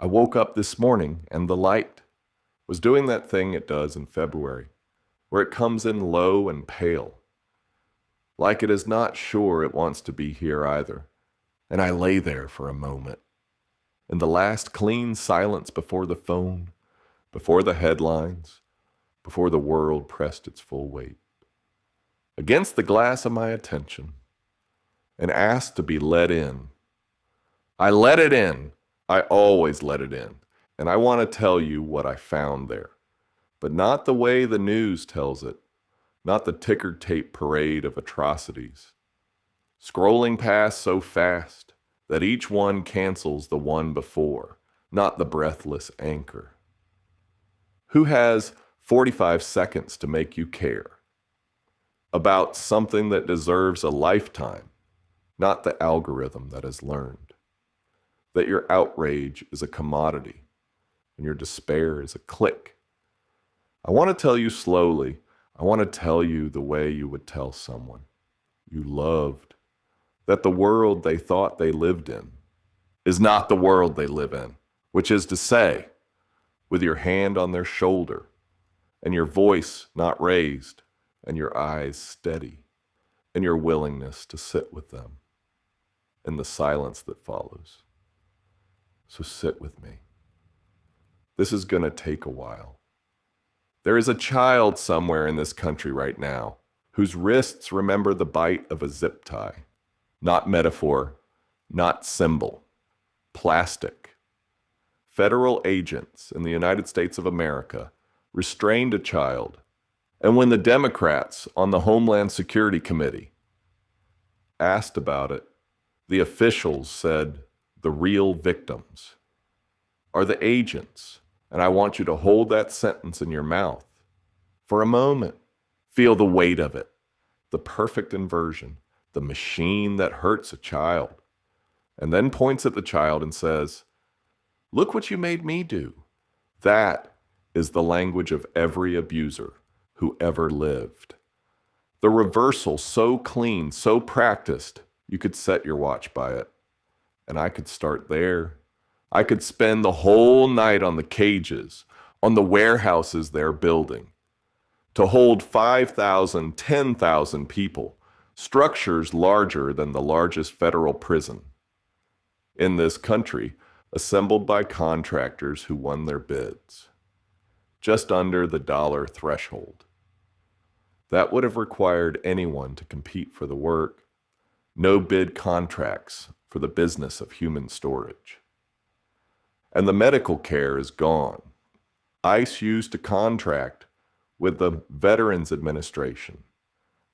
I woke up this morning and the light was doing that thing it does in February, where it comes in low and pale, like it is not sure it wants to be here either. And I lay there for a moment, in the last clean silence before the phone, before the headlines, before the world pressed its full weight, against the glass of my attention, and asked to be let in. I let it in. I always let it in. And I want to tell you what I found there, but not the way the news tells it, not the ticker tape parade of atrocities, scrolling past so fast that each one cancels the one before, not the breathless anchor. Who has 45 seconds to make you care about something that deserves a lifetime, not the algorithm that has learned that your outrage is a commodity and your despair is a click? I want to tell you slowly. I want to tell you the way you would tell someone you loved that the world they thought they lived in is not the world they live in, which is to say, with your hand on their shoulder and your voice not raised and your eyes steady and your willingness to sit with them in the silence that follows. So sit with me. This is going to take a while. There is a child somewhere in this country right now whose wrists remember the bite of a zip tie. Not metaphor, not symbol, plastic. Federal agents in the United States of America restrained a child, and when the Democrats on the Homeland Security Committee asked about it, the officials said the real victims are the agents. And I want you to hold that sentence in your mouth for a moment. Feel the weight of it, the perfect inversion, the machine that hurts a child, and then points at the child and says, "Look what you made me do." That is the language of every abuser who ever lived. The reversal so clean, so practiced, you could set your watch by it. And I could start there. I could spend the whole night on the cages, on the warehouses they're building, to hold 5,000, 10,000 people, structures larger than the largest federal prison in this country, assembled by contractors who won their bids, just under the dollar threshold. That would have required anyone to compete for the work. No bid contracts for the business of human storage. And the medical care is gone. ICE used to contract with the Veterans Administration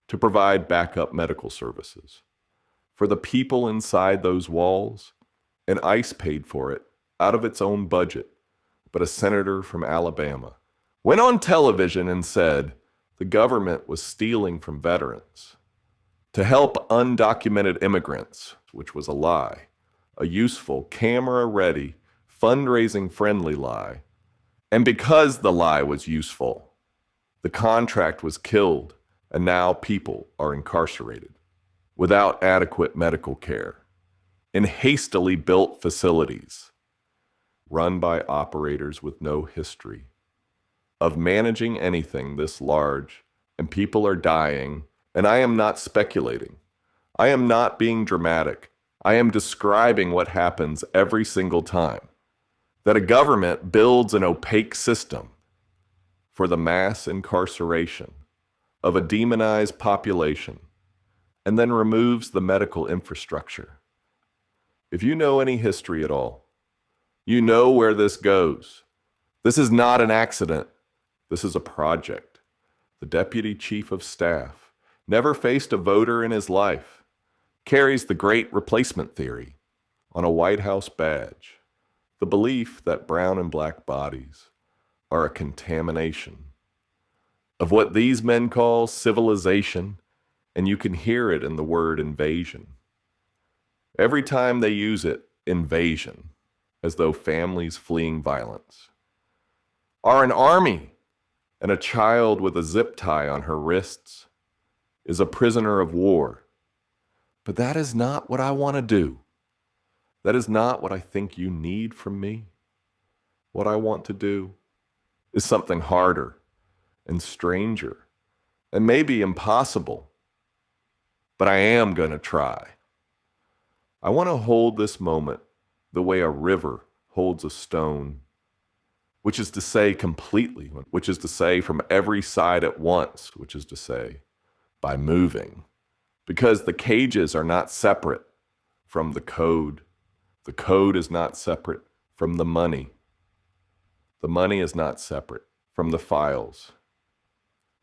to provide backup medical services for the people inside those walls, and ICE paid for it out of its own budget. But a senator from Alabama went on television and said the government was stealing from veterans to help undocumented immigrants, which was a lie, a useful, camera-ready, fundraising-friendly lie. And because the lie was useful, the contract was killed, and now people are incarcerated without adequate medical care in hastily built facilities run by operators with no history of managing anything this large, and people are dying. And I am not speculating. I am not being dramatic. I am describing what happens every single time that a government builds an opaque system for the mass incarceration of a demonized population and then removes the medical infrastructure. If you know any history at all, you know where this goes. This is not an accident. This is a project. The deputy chief of staff never faced a voter in his life, carries the great replacement theory on a White House badge, the belief that brown and black bodies are a contamination of what these men call civilization, and you can hear it in the word invasion. Every time they use it, invasion, as though families fleeing violence are an army, and a child with a zip tie on her wrists is a prisoner of war. But that is not what I want to do. That is not what I think you need from me. What I want to do is something harder and stranger and maybe impossible, but I am going to try. I want to hold this moment the way a river holds a stone, which is to say completely, which is to say from every side at once, which is to say by moving, because the cages are not separate from the code. The code is not separate from the money. The money is not separate from the files.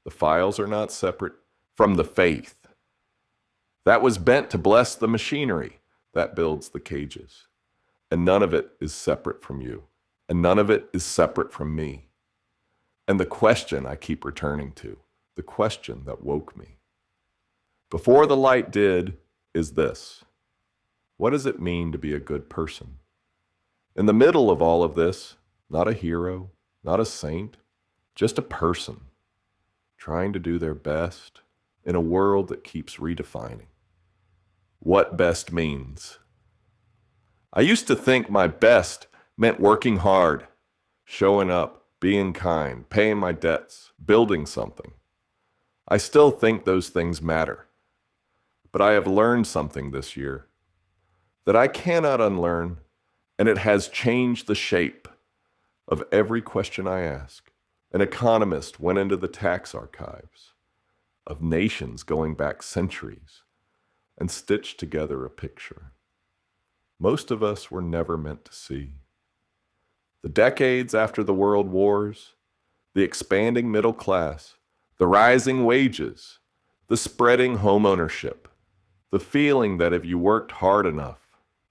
The files are not separate from the faith that was bent to bless the machinery that builds the cages. And none of it is separate from you. And none of it is separate from me. And the question I keep returning to, the question that woke me, before the light did, is this: what does it mean to be a good person? In the middle of all of this, not a hero, not a saint, just a person trying to do their best in a world that keeps redefining what best means. I used to think my best meant working hard, showing up, being kind, paying my debts, building something. I still think those things matter. But I have learned something this year that I cannot unlearn, and it has changed the shape of every question I ask. An economist went into the tax archives of nations going back centuries and stitched together a picture most of us were never meant to see. The decades after the world wars, the expanding middle class, the rising wages, the spreading home ownership, the feeling that if you worked hard enough,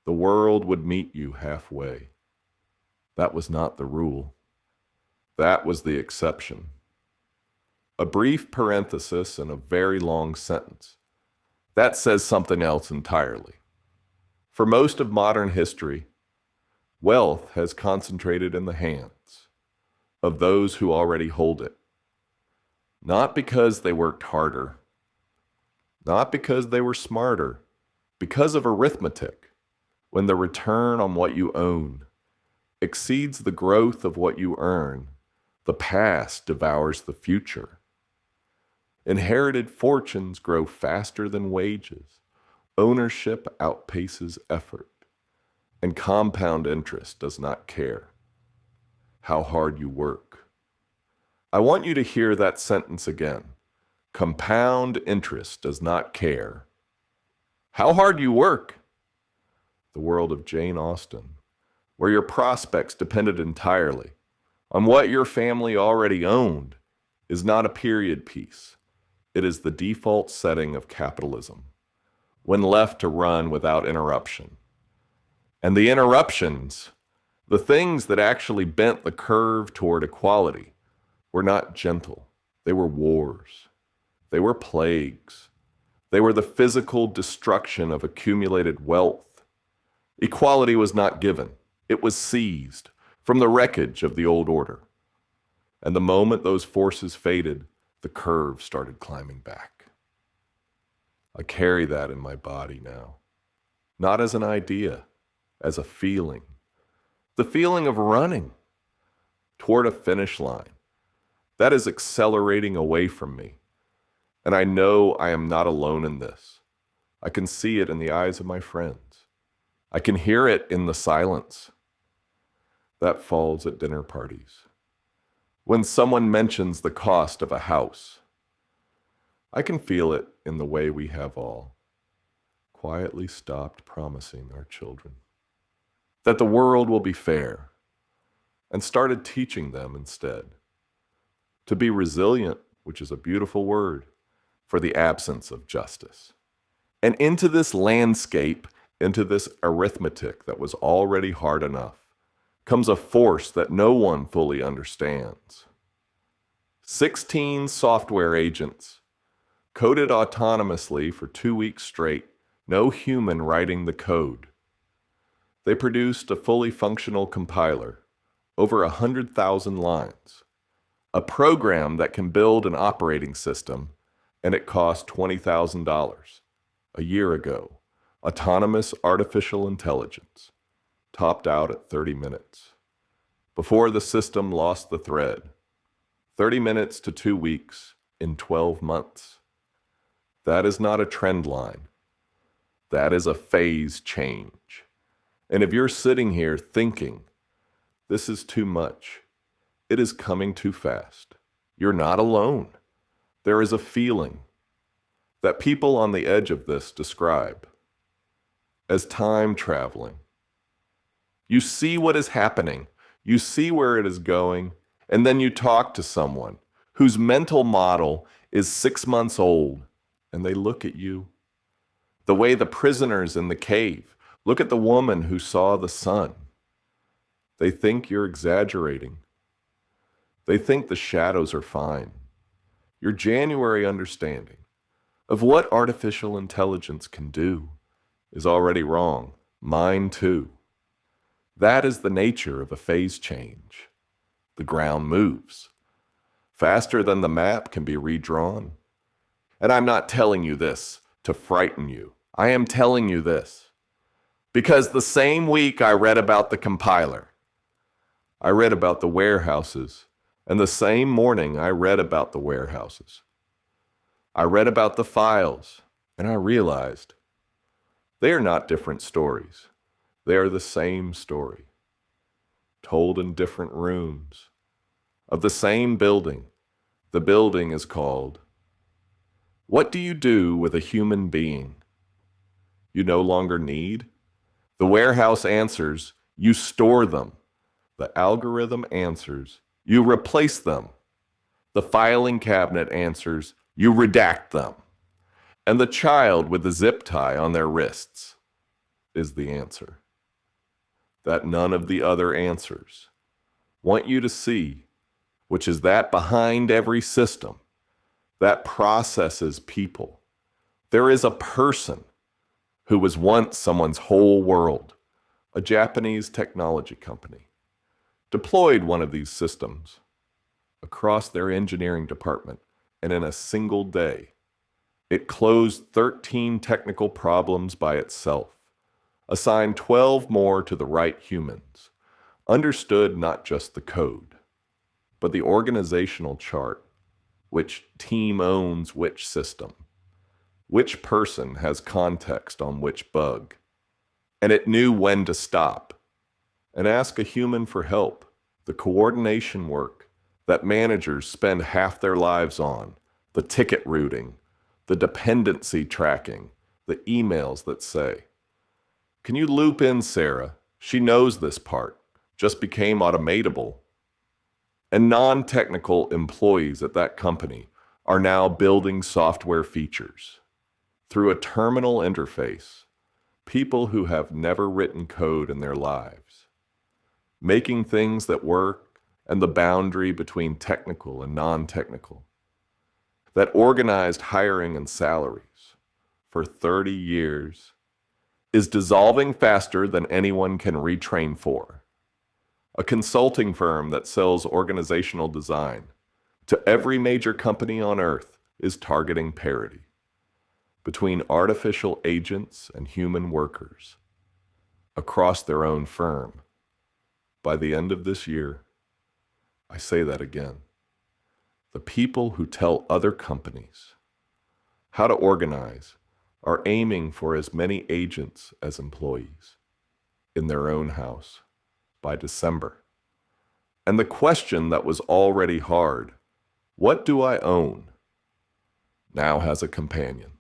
the world would meet you halfway. That was not the rule. That was the exception. A brief parenthesis in a very long sentence. That says something else entirely. For most of modern history, wealth has concentrated in the hands of those who already hold it. Not because they worked harder, not because they were smarter, because of arithmetic. When the return on what you own exceeds the growth of what you earn, the past devours the future. Inherited fortunes grow faster than wages. Ownership outpaces effort, and compound interest does not care how hard you work. I want you to hear that sentence again. Compound interest does not care how hard you work. The world of Jane Austen, where your prospects depended entirely on what your family already owned, is not a period piece. It is the default setting of capitalism when left to run without interruption. And the interruptions, the things that actually bent the curve toward equality, were not gentle. They were wars. They were plagues. They were the physical destruction of accumulated wealth. Equality was not given. It was seized from the wreckage of the old order. And the moment those forces faded, the curve started climbing back. I carry that in my body now, not as an idea, as a feeling. The feeling of running toward a finish line that is accelerating away from me. And I know I am not alone in this. I can see it in the eyes of my friends. I can hear it in the silence that falls at dinner parties. When someone mentions the cost of a house, I can feel it in the way we have all quietly stopped promising our children that the world will be fair and started teaching them instead to be resilient, which is a beautiful word for the absence of justice. And into this landscape, into this arithmetic that was already hard enough, comes a force that no one fully understands. 16 software agents coded autonomously for 2 weeks straight, no human writing the code. They produced a fully functional compiler, over 100,000 lines, a program that can build an operating system, and it cost $20,000. A year ago, autonomous artificial intelligence topped out at 30 minutes. before the system lost the thread. 30 minutes to 2 weeks in 12 months. That is not a trend line. That is a phase change. And if you're sitting here thinking, this is too much, it is coming too fast, you're not alone. There is a feeling that people on the edge of this describe as time traveling. You see what is happening, you see where it is going, and then you talk to someone whose mental model is 6 months old, and they look at you. The way the prisoners in the cave look at the woman who saw the sun. They think you're exaggerating. They think the shadows are fine. Your January understanding of what artificial intelligence can do is already wrong. Mine too. That is the nature of a phase change. The ground moves faster than the map can be redrawn. And I'm not telling you this to frighten you. I am telling you this because the same week I read about the compiler, I read about the warehouses, and the same morning I read about the warehouses. I read about the files, and I realized they are not different stories. They are the same story, told in different rooms, of the same building. The building is called, what do you do with a human being you no longer need? The warehouse answers, you store them. The algorithm answers, you replace them. The filing cabinet answers, you redact them. And the child with the zip tie on their wrists is the answer. That none of the other answers want you to see, which is that behind every system that processes people, there is a person who was once someone's whole world. A Japanese technology company deployed one of these systems across their engineering department, and in a single day, it closed 13 technical problems by itself, assigned 12 more to the right humans, understood not just the code, but the organizational chart, which team owns which system, which person has context on which bug, and it knew when to stop and ask a human for help. The coordination work that managers spend half their lives on, the ticket routing, the dependency tracking, the emails that say, can you loop in Sarah? She knows this part, just became automatable. And non-technical employees at that company are now building software features through a terminal interface, people who have never written code in their lives, making things that work and the boundary between technical and non-technical, that organized hiring and salaries for 30 years is dissolving faster than anyone can retrain for. A consulting firm that sells organizational design to every major company on earth is targeting parity between artificial agents and human workers across their own firm. By the end of this year, I say that again, the people who tell other companies how to organize are aiming for as many agents as employees in their own house by December. And the question that was already hard, what do I own, now has a companion.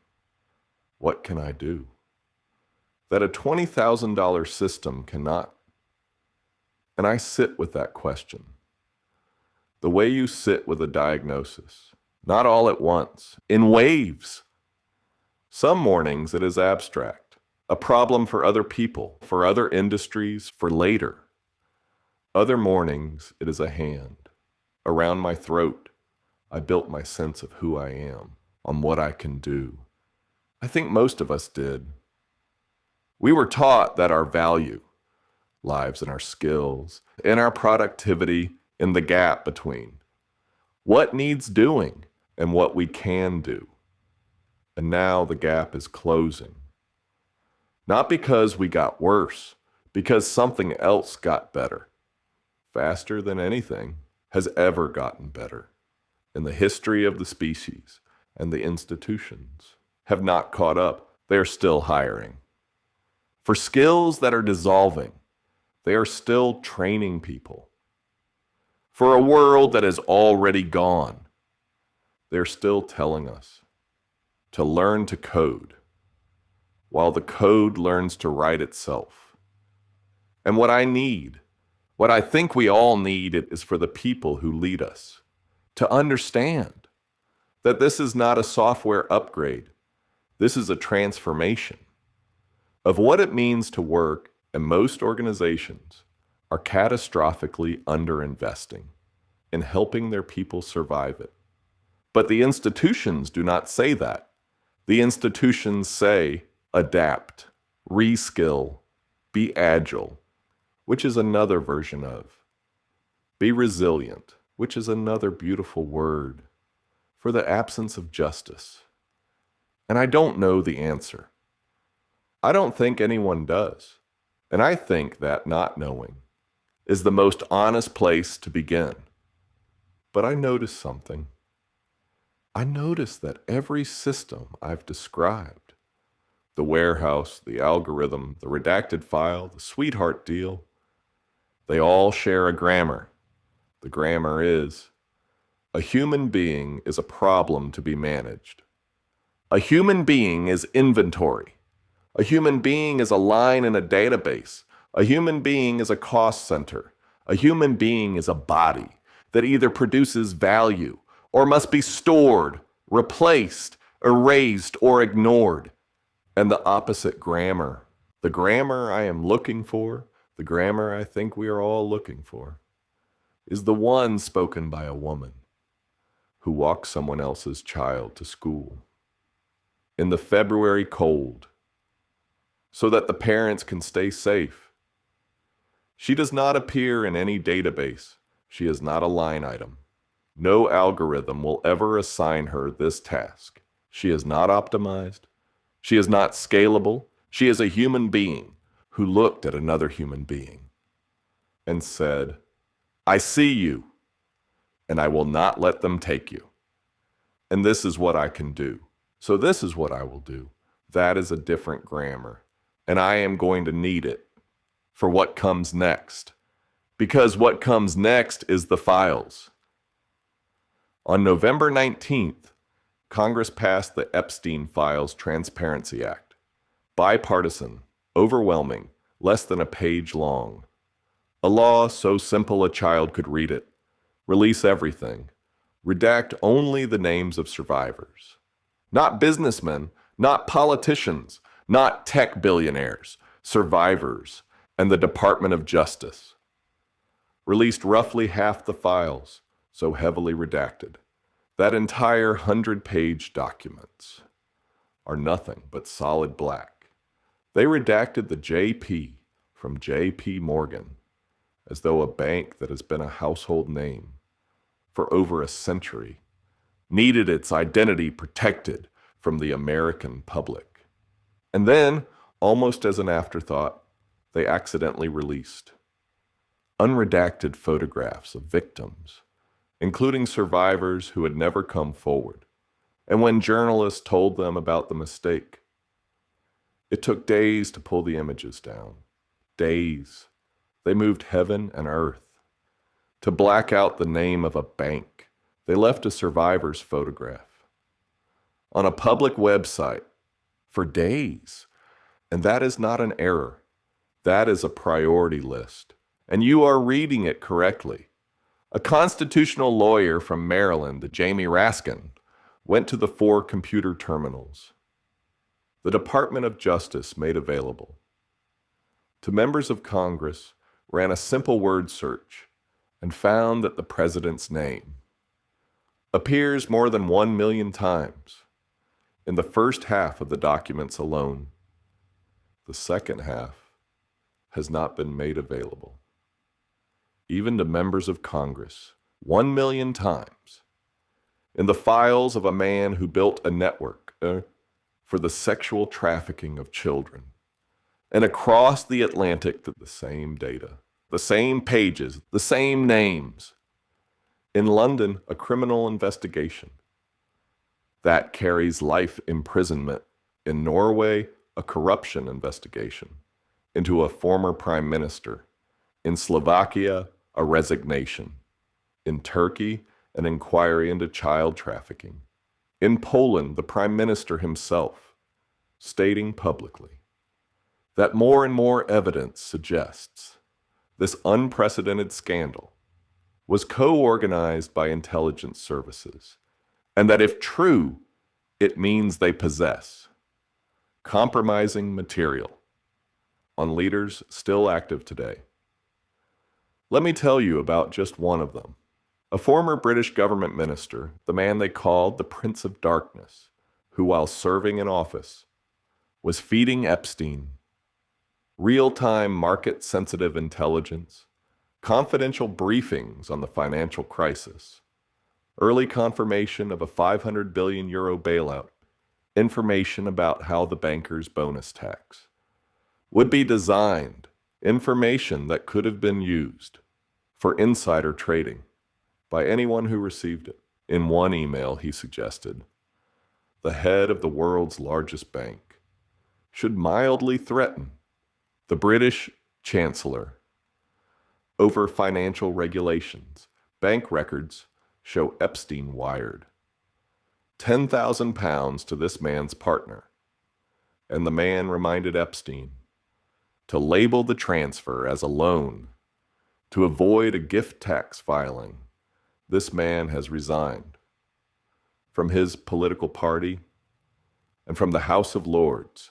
What can I do that a $20,000 system cannot? And I sit with that question. The way you sit with a diagnosis, not all at once, in waves. Some mornings it is abstract, a problem for other people, for other industries, for later. Other mornings it is a hand. Around my throat, I built my sense of who I am, on what I can do. I think most of us did. We were taught that our value lies in our skills, in our productivity, in the gap between what needs doing and what we can do. And now the gap is closing. Not because we got worse, because something else got better, faster than anything, has ever gotten better. In the history of the species, and the institutions have not caught up. They are still hiring. For skills that are dissolving, they are still training people. For a world that is already gone, they're still telling us to learn to code, while the code learns to write itself. And what I think we all need, is for the people who lead us to understand that this is not a software upgrade. This is a transformation of what it means to work, and most organizations are catastrophically underinvesting in helping their people survive it. But the institutions do not say that. The institutions say, adapt, reskill, be agile, which is another version of be resilient, which is another beautiful word for the absence of justice. And I don't know the answer. I don't think anyone does. And I think that not knowing is the most honest place to begin. But I noticed something. I noticed that every system I've described, the warehouse, the algorithm, the redacted file, the sweetheart deal, they all share a grammar. The grammar is, a human being is a problem to be managed. A human being is inventory. A human being is a line in a database. A human being is a cost center. A human being is a body that either produces value or must be stored, replaced, erased, or ignored. And the opposite grammar, the grammar I am looking for, the grammar I think we are all looking for, is the one spoken by a woman who walks someone else's child to school in the February cold so that the parents can stay safe. She does not appear in any database. She is not a line item. No algorithm will ever assign her this task. She is not optimized. She is not scalable. She is a human being who looked at another human being and said, I see you, and I will not let them take you. And this is what I can do. So this is what I will do. That is a different grammar, and I am going to need it for what comes next, because what comes next is the files. On November 19th, Congress passed the Epstein Files Transparency Act. Bipartisan, overwhelming, less than a page long. A law so simple a child could read it. Release everything. Redact only the names of survivors. Not businessmen, not politicians, not tech billionaires, survivors, and the Department of Justice. Released roughly half the files, so heavily redacted. That entire 100-page documents are nothing but solid black. They redacted the JP from JP Morgan as though a bank that has been a household name for over a century needed its identity protected from the American public. And then, almost as an afterthought, they accidentally released unredacted photographs of victims, including survivors who had never come forward. And when journalists told them about the mistake, it took days to pull the images down. Days. They moved heaven and earth. To black out the name of a bank, they left a survivor's photograph on a public website for days. And that is not an error. That is a priority list. And you are reading it correctly. A constitutional lawyer from Maryland, Jamie Raskin, went to the 4 computer terminals the Department of Justice made available to members of Congress, ran a simple word search, and found that the president's name appears more than 1 million times in the first half of the documents alone. The second half has not been made available, even to members of Congress, 1 million times, in the files of a man who built a network for the sexual trafficking of children, and across the Atlantic to the same data. the same pages, the same names. In London, a criminal investigation that carries life imprisonment. In Norway, a corruption investigation into a former prime minister. In Slovakia, a resignation. In Turkey, an inquiry into child trafficking. In Poland, the prime minister himself stating publicly that more and more evidence suggests this unprecedented scandal was co-organized by intelligence services, and that if true, it means they possess compromising material on leaders still active today. Let me tell you about just one of them. A former British government minister, the man they called the Prince of Darkness, who while serving in office was feeding Epstein real-time market-sensitive intelligence, confidential briefings on the financial crisis, early confirmation of a 500 billion euro bailout, information about how the bankers' bonus tax would be designed, information that could have been used for insider trading by anyone who received it. In one email, he suggested, the head of the world's largest bank should mildly threaten the British Chancellor over financial regulations. Bank records show Epstein wired £10,000 to this man's partner, and the man reminded Epstein to label the transfer as a loan to avoid a gift tax filing. This man has resigned from his political party and from the House of Lords.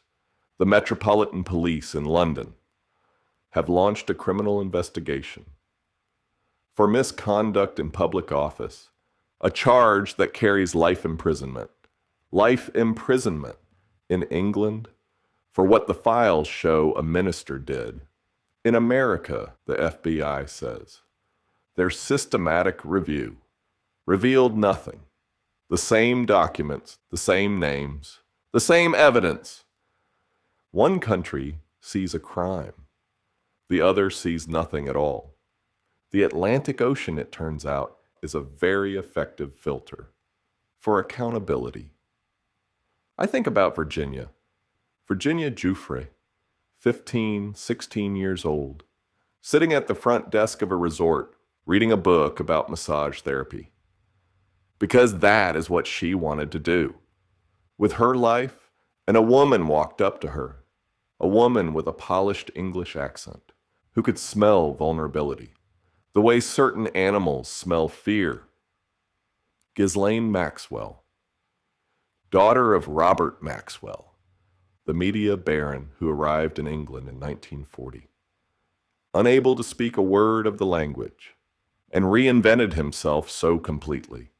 The Metropolitan Police in London have launched a criminal investigation for misconduct in public office, a charge that carries life imprisonment. Life imprisonment in England for what the files show a minister did. In America, the FBI says, their systematic review revealed nothing. The same documents, the same names, the same evidence. One country sees a crime. The other sees nothing at all. The Atlantic Ocean, it turns out, is a very effective filter for accountability. I think about Virginia Giuffre, 15, 16 years old, sitting at the front desk of a resort, reading a book about massage therapy. Because that is what she wanted to do with her life, and a woman walked up to her, a woman with a polished English accent, who could smell vulnerability, the way certain animals smell fear. Ghislaine Maxwell, daughter of Robert Maxwell, the media baron who arrived in England in 1940, unable to speak a word of the language, and reinvented himself so completely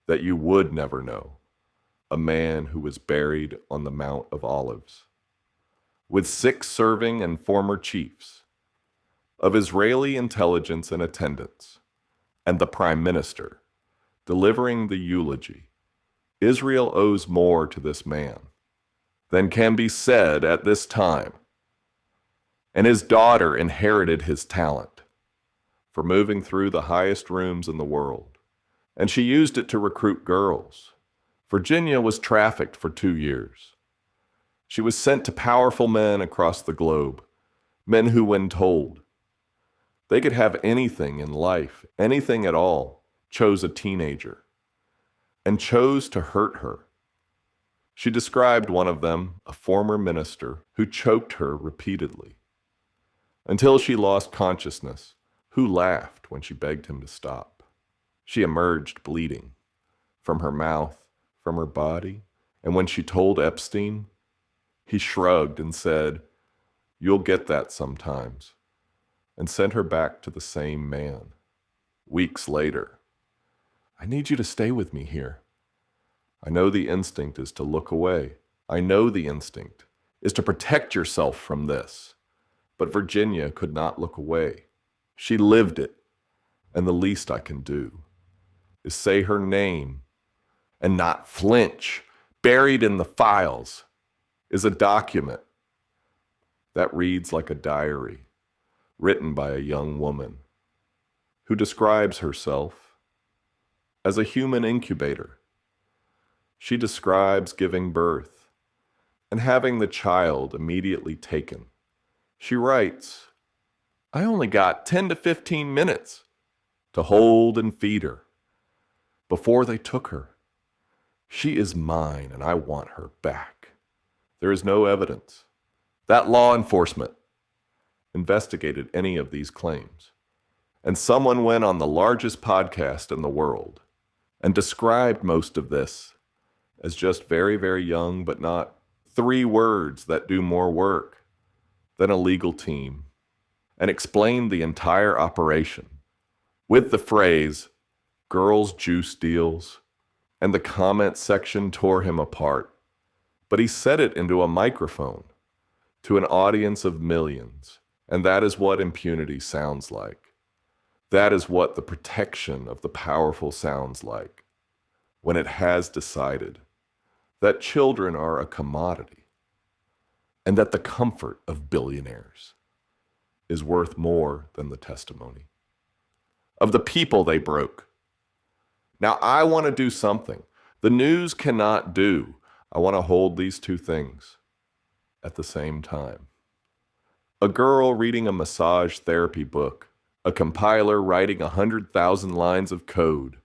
that you would never know, a man who was buried on the Mount of Olives, with 6 serving and former chiefs of Israeli intelligence in attendance, and the prime minister delivering the eulogy. Israel owes more to this man than can be said at this time, and his daughter inherited his talent for moving through the highest rooms in the world, and she used it to recruit girls. Virginia was trafficked for 2 years. She was sent to powerful men across the globe, men who, when told they could have anything in life, anything at all, chose a teenager and chose to hurt her. She described one of them, a former minister, who choked her repeatedly until she lost consciousness, who laughed when she begged him to stop. She emerged bleeding from her mouth, from her body, and when she told Epstein, he shrugged and said, "You'll get that sometimes," and sent her back to the same man. Weeks later, "I need you to stay with me here. I know the instinct is to look away. I know the instinct is to protect yourself from this." But Virginia could not look away. She lived it, and the least I can do is say her name and not flinch. Buried in the files is a document that reads like a diary, written by a young woman who describes herself as a human incubator. She describes giving birth and having the child immediately taken. She writes, "I only got 10 to 15 minutes to hold and feed her before they took her. She is mine and I want her back." There is no evidence that law enforcement investigated any of these claims. And someone went on the largest podcast in the world and described most of this as just very, very young, but not 3 words that do more work than a legal team, and explained the entire operation with the phrase, "girls' juice deals," and the comment section tore him apart. But he said it into a microphone to an audience of millions, and that is what impunity sounds like. That is what the protection of the powerful sounds like when it has decided that children are a commodity and that the comfort of billionaires is worth more than the testimony of the people they broke. Now, I want to do something the news cannot do. I want to hold these 2 things at the same time. A girl reading a massage therapy book, a compiler writing 100,000 lines of code.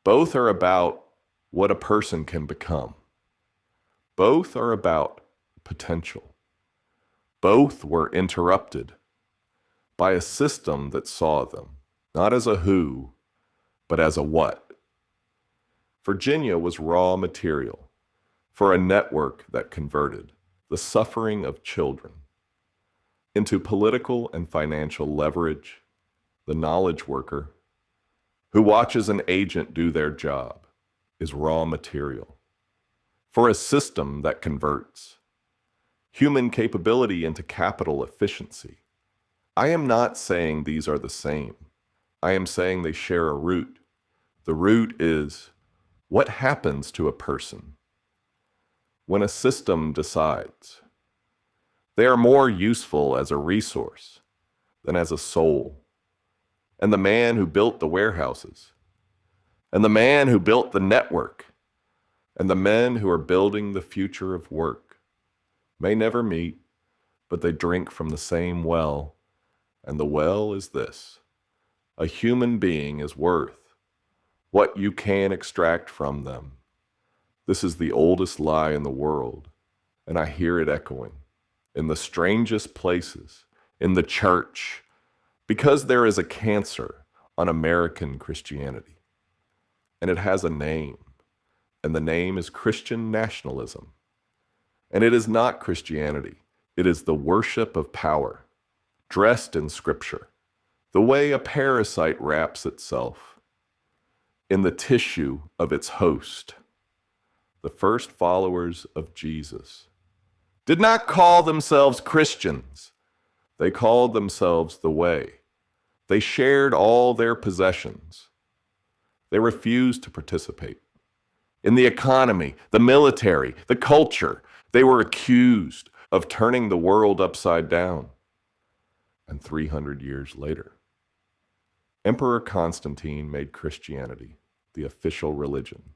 Both are about what a person can become. Both are about potential. Both were interrupted by a system that saw them, not as a who, but as a what. Virginia was raw material for a network that converted the suffering of children into political and financial leverage. The knowledge worker who watches an agent do their job is raw material for a system that converts human capability into capital efficiency. I am not saying these are the same. I am saying they share a root. The root is what happens to a person when a system decides they are more useful as a resource than as a soul. And the man who built the warehouses, and the man who built the network, and the men who are building the future of work may never meet, but they drink from the same well. And the well is this: a human being is worth what you can extract from them. This is the oldest lie in the world, and I hear it echoing in the strangest places, in the church, because there is a cancer on American Christianity. And it has a name, and the name is Christian nationalism. And it is not Christianity. It is the worship of power, dressed in Scripture, the way a parasite wraps itself in the tissue of its host. The first followers of Jesus did not call themselves Christians. They called themselves the Way. They shared all their possessions. They refused to participate in the economy, the military, the culture. They were accused of turning the world upside down. And 300 years later, Emperor Constantine made Christianity the official religion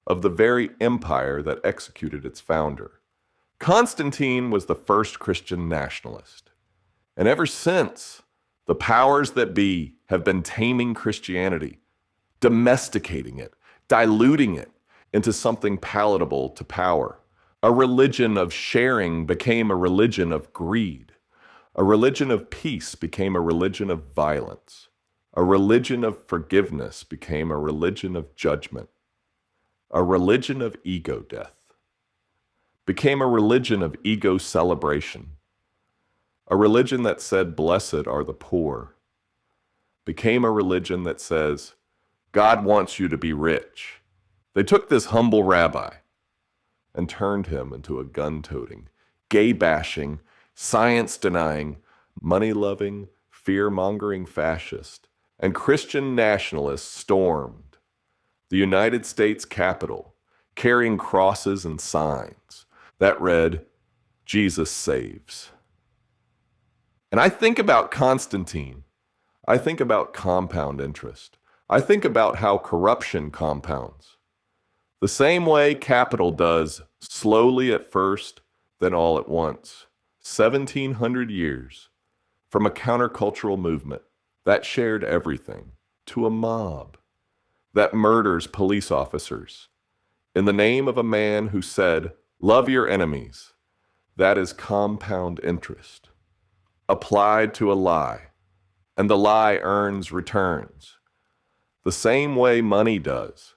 of the very empire that executed its founder. Constantine was the first Christian nationalist. And ever since, the powers that be have been taming Christianity, domesticating it, diluting it into something palatable to power. A religion of sharing became a religion of greed. A religion of peace became a religion of violence. A religion of forgiveness became a religion of judgment. A religion of ego death became a religion of ego celebration. A religion that said, "Blessed are the poor," became a religion that says, "God wants you to be rich." They took this humble rabbi and turned him into a gun-toting, gay-bashing, science-denying, money-loving, fear-mongering fascist, and Christian nationalists stormed the United States Capitol carrying crosses and signs that read, "Jesus saves." And I think about Constantine. I think about compound interest. I think about how corruption compounds. The same way capital does, slowly at first, then all at once. 1,700 years from a countercultural movement that shared everything to a mob that murders police officers in the name of a man who said, "Love your enemies." That is compound interest applied to a lie, and the lie earns returns. The same way money does.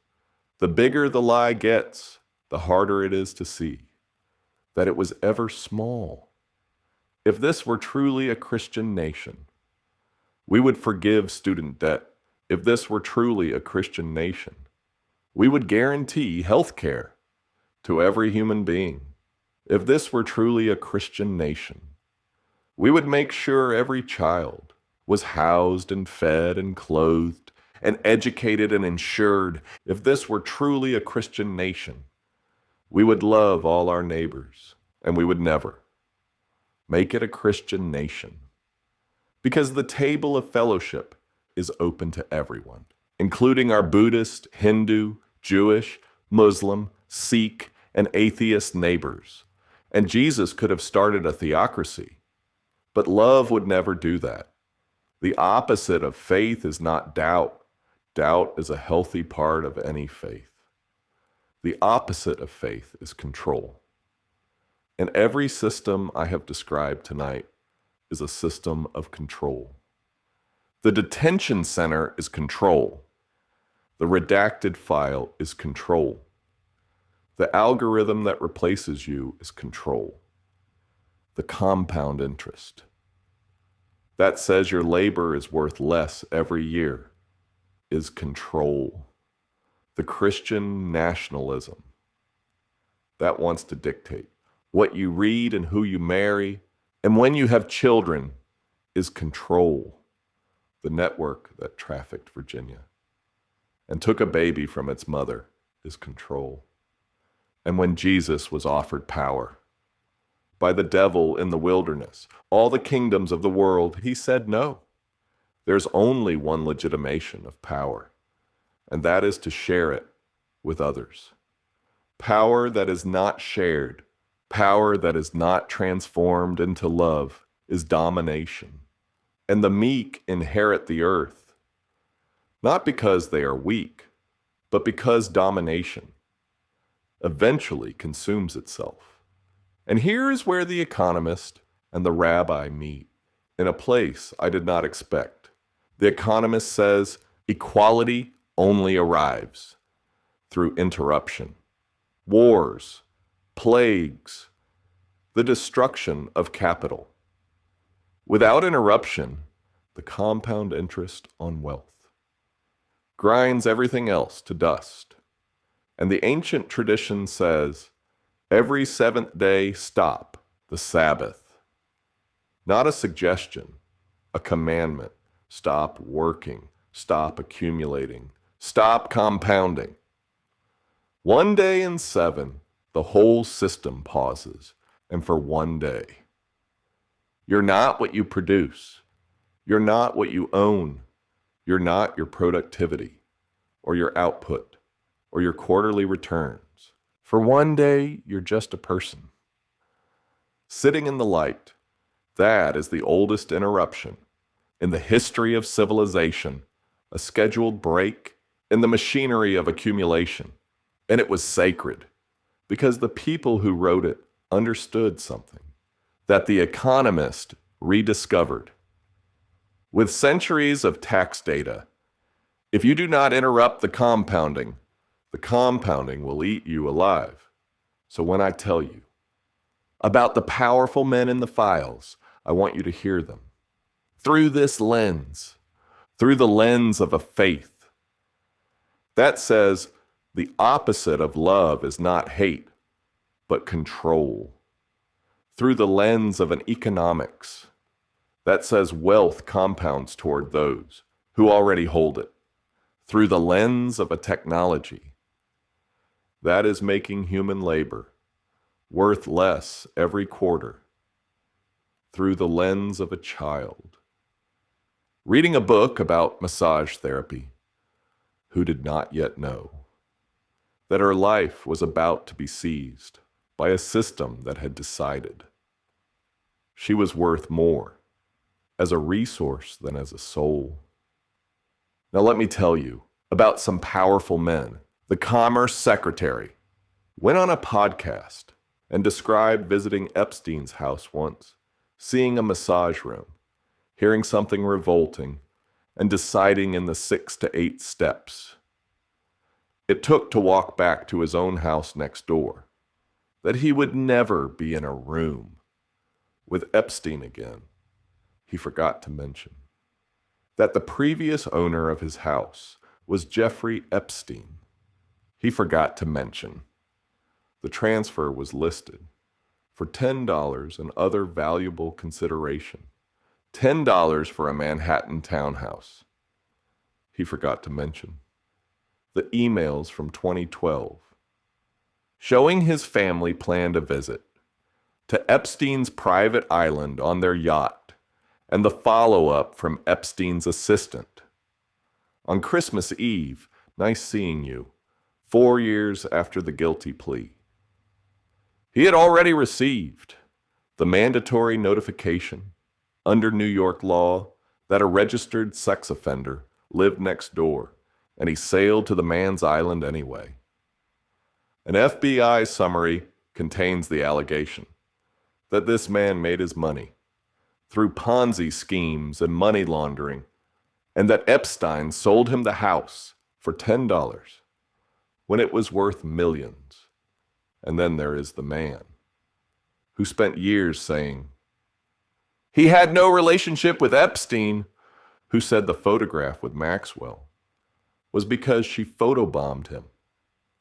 The bigger the lie gets, the harder it is to see that it was ever small. If this were truly a Christian nation, we would forgive student debt. If this were truly a Christian nation, we would guarantee health care to every human being. If this were truly a Christian nation, we would make sure every child was housed and fed and clothed and educated and insured. If this were truly a Christian nation, we would love all our neighbors, and we would never make it a Christian nation. Because the table of fellowship is open to everyone, including our Buddhist, Hindu, Jewish, Muslim, Sikh, and atheist neighbors. And Jesus could have started a theocracy, but love would never do that. The opposite of faith is not doubt. Doubt is a healthy part of any faith. The opposite of faith is control. And every system I have described tonight is a system of control. The detention center is control. The redacted file is control. The algorithm that replaces you is control. The compound interest that says your labor is worth less every year is control. The Christian nationalism that wants to dictate what you read and who you marry, and when you have children, is control. The network that trafficked Virginia and took a baby from its mother is control. And when Jesus was offered power by the devil in the wilderness, all the kingdoms of the world, he said no. There's only one legitimation of power, and that is to share it with others. Power that is not shared, power that is not transformed into love, is domination. And the meek inherit the earth, not because they are weak, but because domination eventually consumes itself. And here is where the economist and the rabbi meet, in a place I did not expect. The economist says equality only arrives through interruption, wars, plagues, the destruction of capital. Without interruption, the compound interest on wealth grinds everything else to dust. And the ancient tradition says, every seventh day stop, the Sabbath. Not a suggestion, a commandment. Stop working, stop accumulating, stop compounding. One day in 7, the whole system pauses, and for one day. You're not what you produce. You're not what you own. You're not your productivity or your output or your quarterly returns. For one day, you're just a person. Sitting in the light, that is the oldest interruption in the history of civilization, a scheduled break in the machinery of accumulation. And it was sacred because the people who wrote it understood something that the economist rediscovered. With centuries of tax data, if you do not interrupt the compounding will eat you alive. So when I tell you about the powerful men in the files, I want you to hear them through this lens, through the lens of a faith that says the opposite of love is not hate, but control. Through the lens of an economics that says wealth compounds toward those who already hold it. Through the lens of a technology that is making human labor worth less every quarter. through the lens of a child, reading a book about massage therapy, who did not yet know that her life was about to be seized by a system that had decided she was worth more as a resource than as a soul. Now let me tell you about some powerful men. The Commerce Secretary went on a podcast and described visiting Epstein's house once, seeing a massage room, hearing something revolting, and deciding in the 6 to 8 steps it took to walk back to his own house next door, that he would never be in a room with Epstein again. He forgot to mention that the previous owner of his house was Jeffrey Epstein. He forgot to mention the transfer was listed for $10 and other valuable consideration. $10 for a Manhattan townhouse. He forgot to mention the emails from 2012 showing his family planned a visit to Epstein's private island on their yacht, and the follow-up from Epstein's assistant. On Christmas Eve, nice seeing you, 4 years after the guilty plea. He had already received the mandatory notification under New York law that a registered sex offender lived next door, and he sailed to the man's island anyway. An FBI summary contains the allegation that this man made his money through Ponzi schemes and money laundering, and that Epstein sold him the house for $10 when it was worth millions. And then there is the man who spent years saying he had no relationship with Epstein, who said the photograph with Maxwell was because she photobombed him.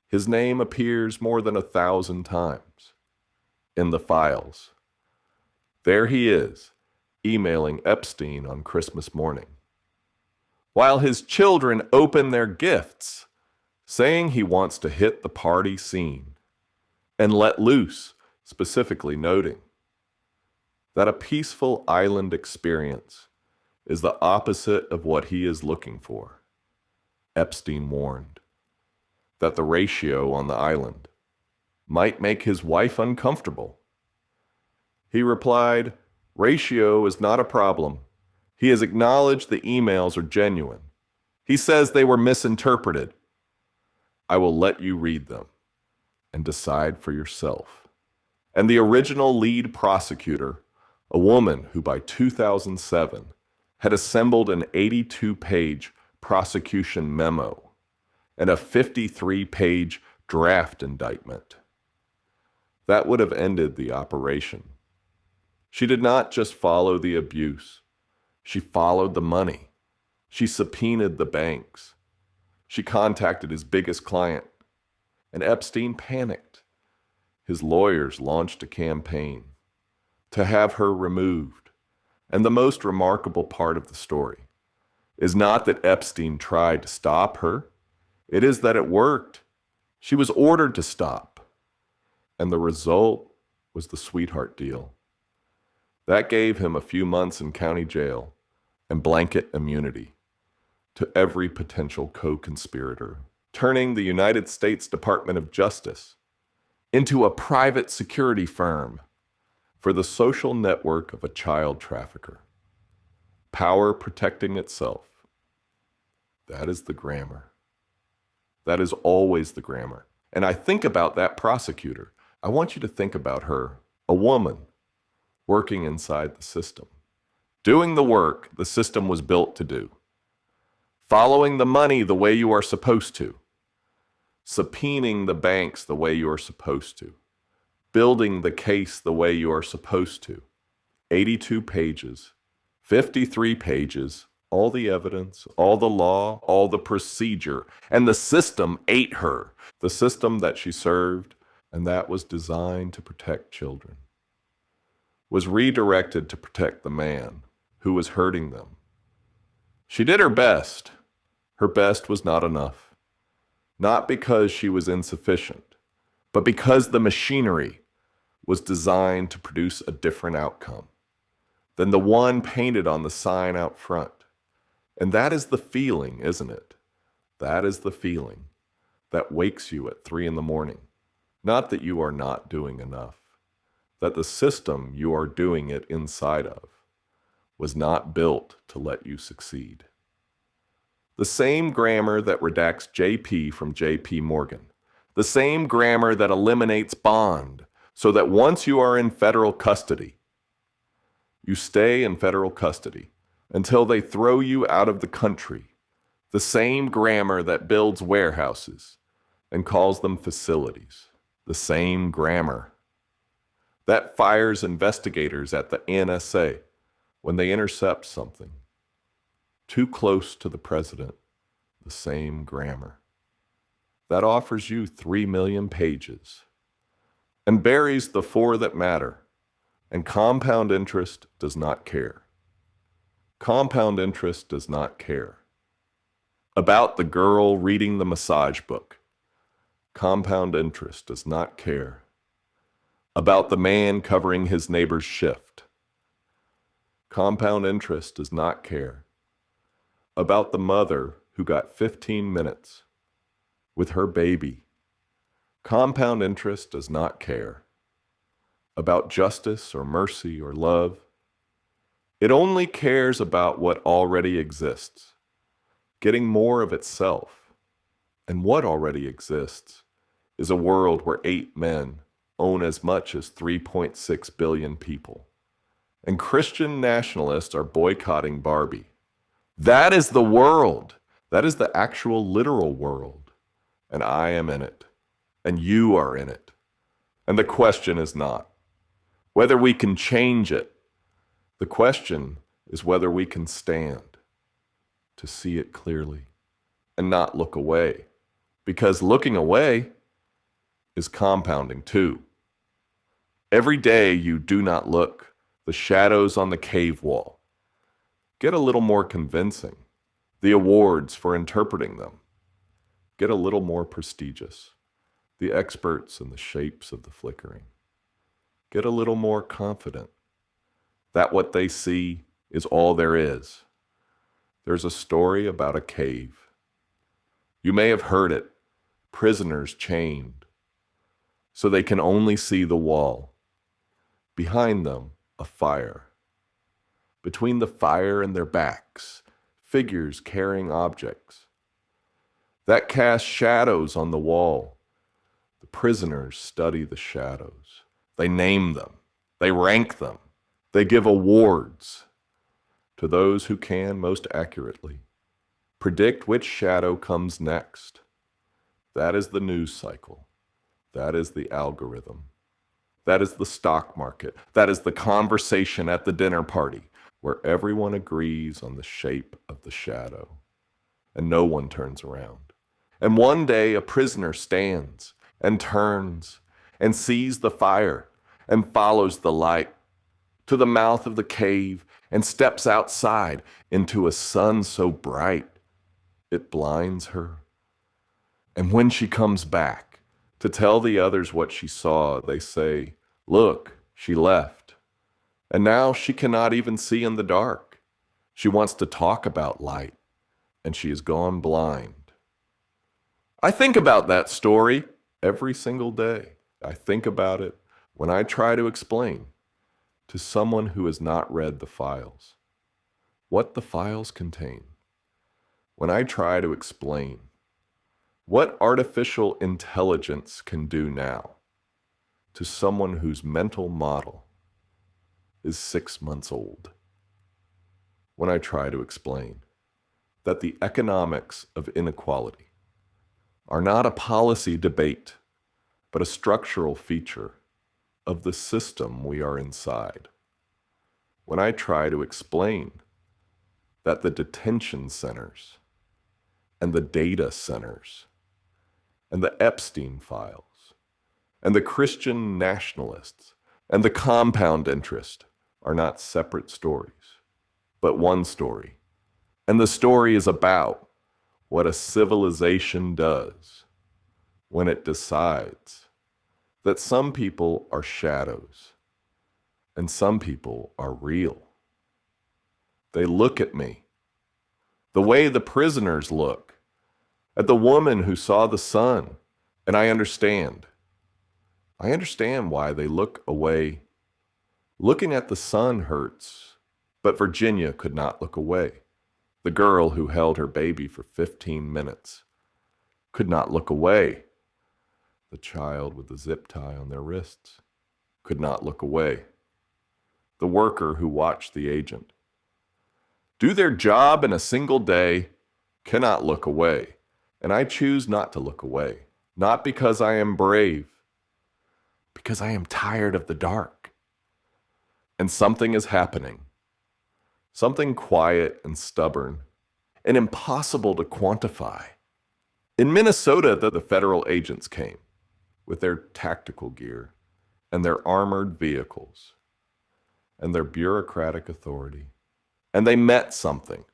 His name appears more than 1,000 times in the files. There he is, emailing Epstein on Christmas morning, while his children open their gifts, saying he wants to hit the party scene and let loose, specifically noting that a peaceful island experience is the opposite of what he is looking for. Epstein warned that the ratio on the island might make his wife uncomfortable. He replied, "Ratio is not a problem. He has acknowledged the emails are genuine. He says they were misinterpreted. I will let you read them and decide for yourself." And the original lead prosecutor, a woman who by 2007 had assembled an 82-page prosecution memo and a 53-page draft indictment, that would have ended the operation. She did not just follow the abuse. She followed the money. She subpoenaed the banks. She contacted his biggest client, and Epstein panicked. His lawyers launched a campaign to have her removed. And the most remarkable part of the story is not that Epstein tried to stop her. It is that it worked. She was ordered to stop. And the result was the sweetheart deal. That gave him a few months in county jail and blanket immunity to every potential co-conspirator, turning the United States Department of Justice into a private security firm for the social network of a child trafficker. Power protecting itself. That is the grammar. That is always the grammar. And I think about that prosecutor. I want you to think about her, a woman working inside the system, doing the work the system was built to do, following the money the way you are supposed to, subpoenaing the banks the way you are supposed to, building the case the way you are supposed to. 82 pages, 53 pages, all the evidence, all the law, all the procedure, and the system ate her, the system that she served, and that was designed to protect children, was redirected to protect the man who was hurting them. She did her best. Her best was not enough. Not because she was insufficient, but because the machinery was designed to produce a different outcome. than the one painted on the sign out front. And that is the feeling, isn't it? That is the feeling that wakes you at 3 in the morning. Not that you are not doing enough, that the system you are doing it inside of was not built to let you succeed. The same grammar that redacts JP from JP Morgan, the same grammar that eliminates bond, so that once you are in federal custody, you stay in federal custody until they throw you out of the country. The same grammar that builds warehouses and calls them facilities. The same grammar that fires investigators at the NSA when they intercept something too close to the president. The same grammar that offers you 3 million pages and buries the 4 that matter. And compound interest does not care. Compound interest does not care about the girl reading the massage book. Compound interest does not care about the man covering his neighbor's shift. Compound interest does not care about the mother who got 15 minutes with her baby. Compound interest does not care about justice or mercy or love. It only cares about what already exists, getting more of itself. And what already exists is a world where 8 men own as much as 3.6 billion people. And Christian nationalists are boycotting Barbie. That is the world. That is the actual literal world. And I am in it. And you are in it. And the question is not whether we can change it. The question is whether we can stand to see it clearly and not look away. Because looking away is compounding too. Every day you do not look, the shadows on the cave wall get a little more convincing. The awards for interpreting them get a little more prestigious. The experts in the shapes of the flickering get a little more confident that what they see is all there is. There's a story about a cave. You may have heard it, prisoners chained, so they can only see the wall. Behind them, a fire. Between the fire and their backs, figures carrying objects that cast shadows on the wall. The prisoners study the shadows. They name them. They rank them. They give awards to those who can most accurately predict which shadow comes next. That is the news cycle. That is the algorithm. That is the stock market. That is the conversation at the dinner party where everyone agrees on the shape of the shadow and no one turns around. And one day a prisoner stands and turns and sees the fire and follows the light to the mouth of the cave and steps outside into a sun so bright it blinds her. And when she comes back to tell the others what she saw, they say, "Look, she left. And now she cannot even see in the dark. She wants to talk about light, and she has gone blind." I think about that story every single day. I think about it when I try to explain to someone who has not read the files what the files contain. When I try to explain what artificial intelligence can do now to someone whose mental model is 6 months old. When I try to explain that the economics of inequality are not a policy debate, but a structural feature of the system we are inside. When I try to explain that the detention centers and the data centers and the Epstein files and the Christian nationalists and the compound interest are not separate stories, but one story. And the story is about what a civilization does when it decides that some people are shadows and some people are real. They look at me. The way the prisoners look. At the woman who saw the sun. And I understand. I understand why they look away. Looking at the sun hurts. But Virginia could not look away. The girl who held her baby for 15 minutes could not look away. The child with the zip tie on their wrists could not look away. The worker who watched the agent do their job in a single day cannot look away. And I choose not to look away, not because I am brave, because I am tired of the dark. And something is happening, something quiet and stubborn and impossible to quantify. In Minnesota, the federal agents came with their tactical gear and their armored vehicles and their bureaucratic authority. And they met something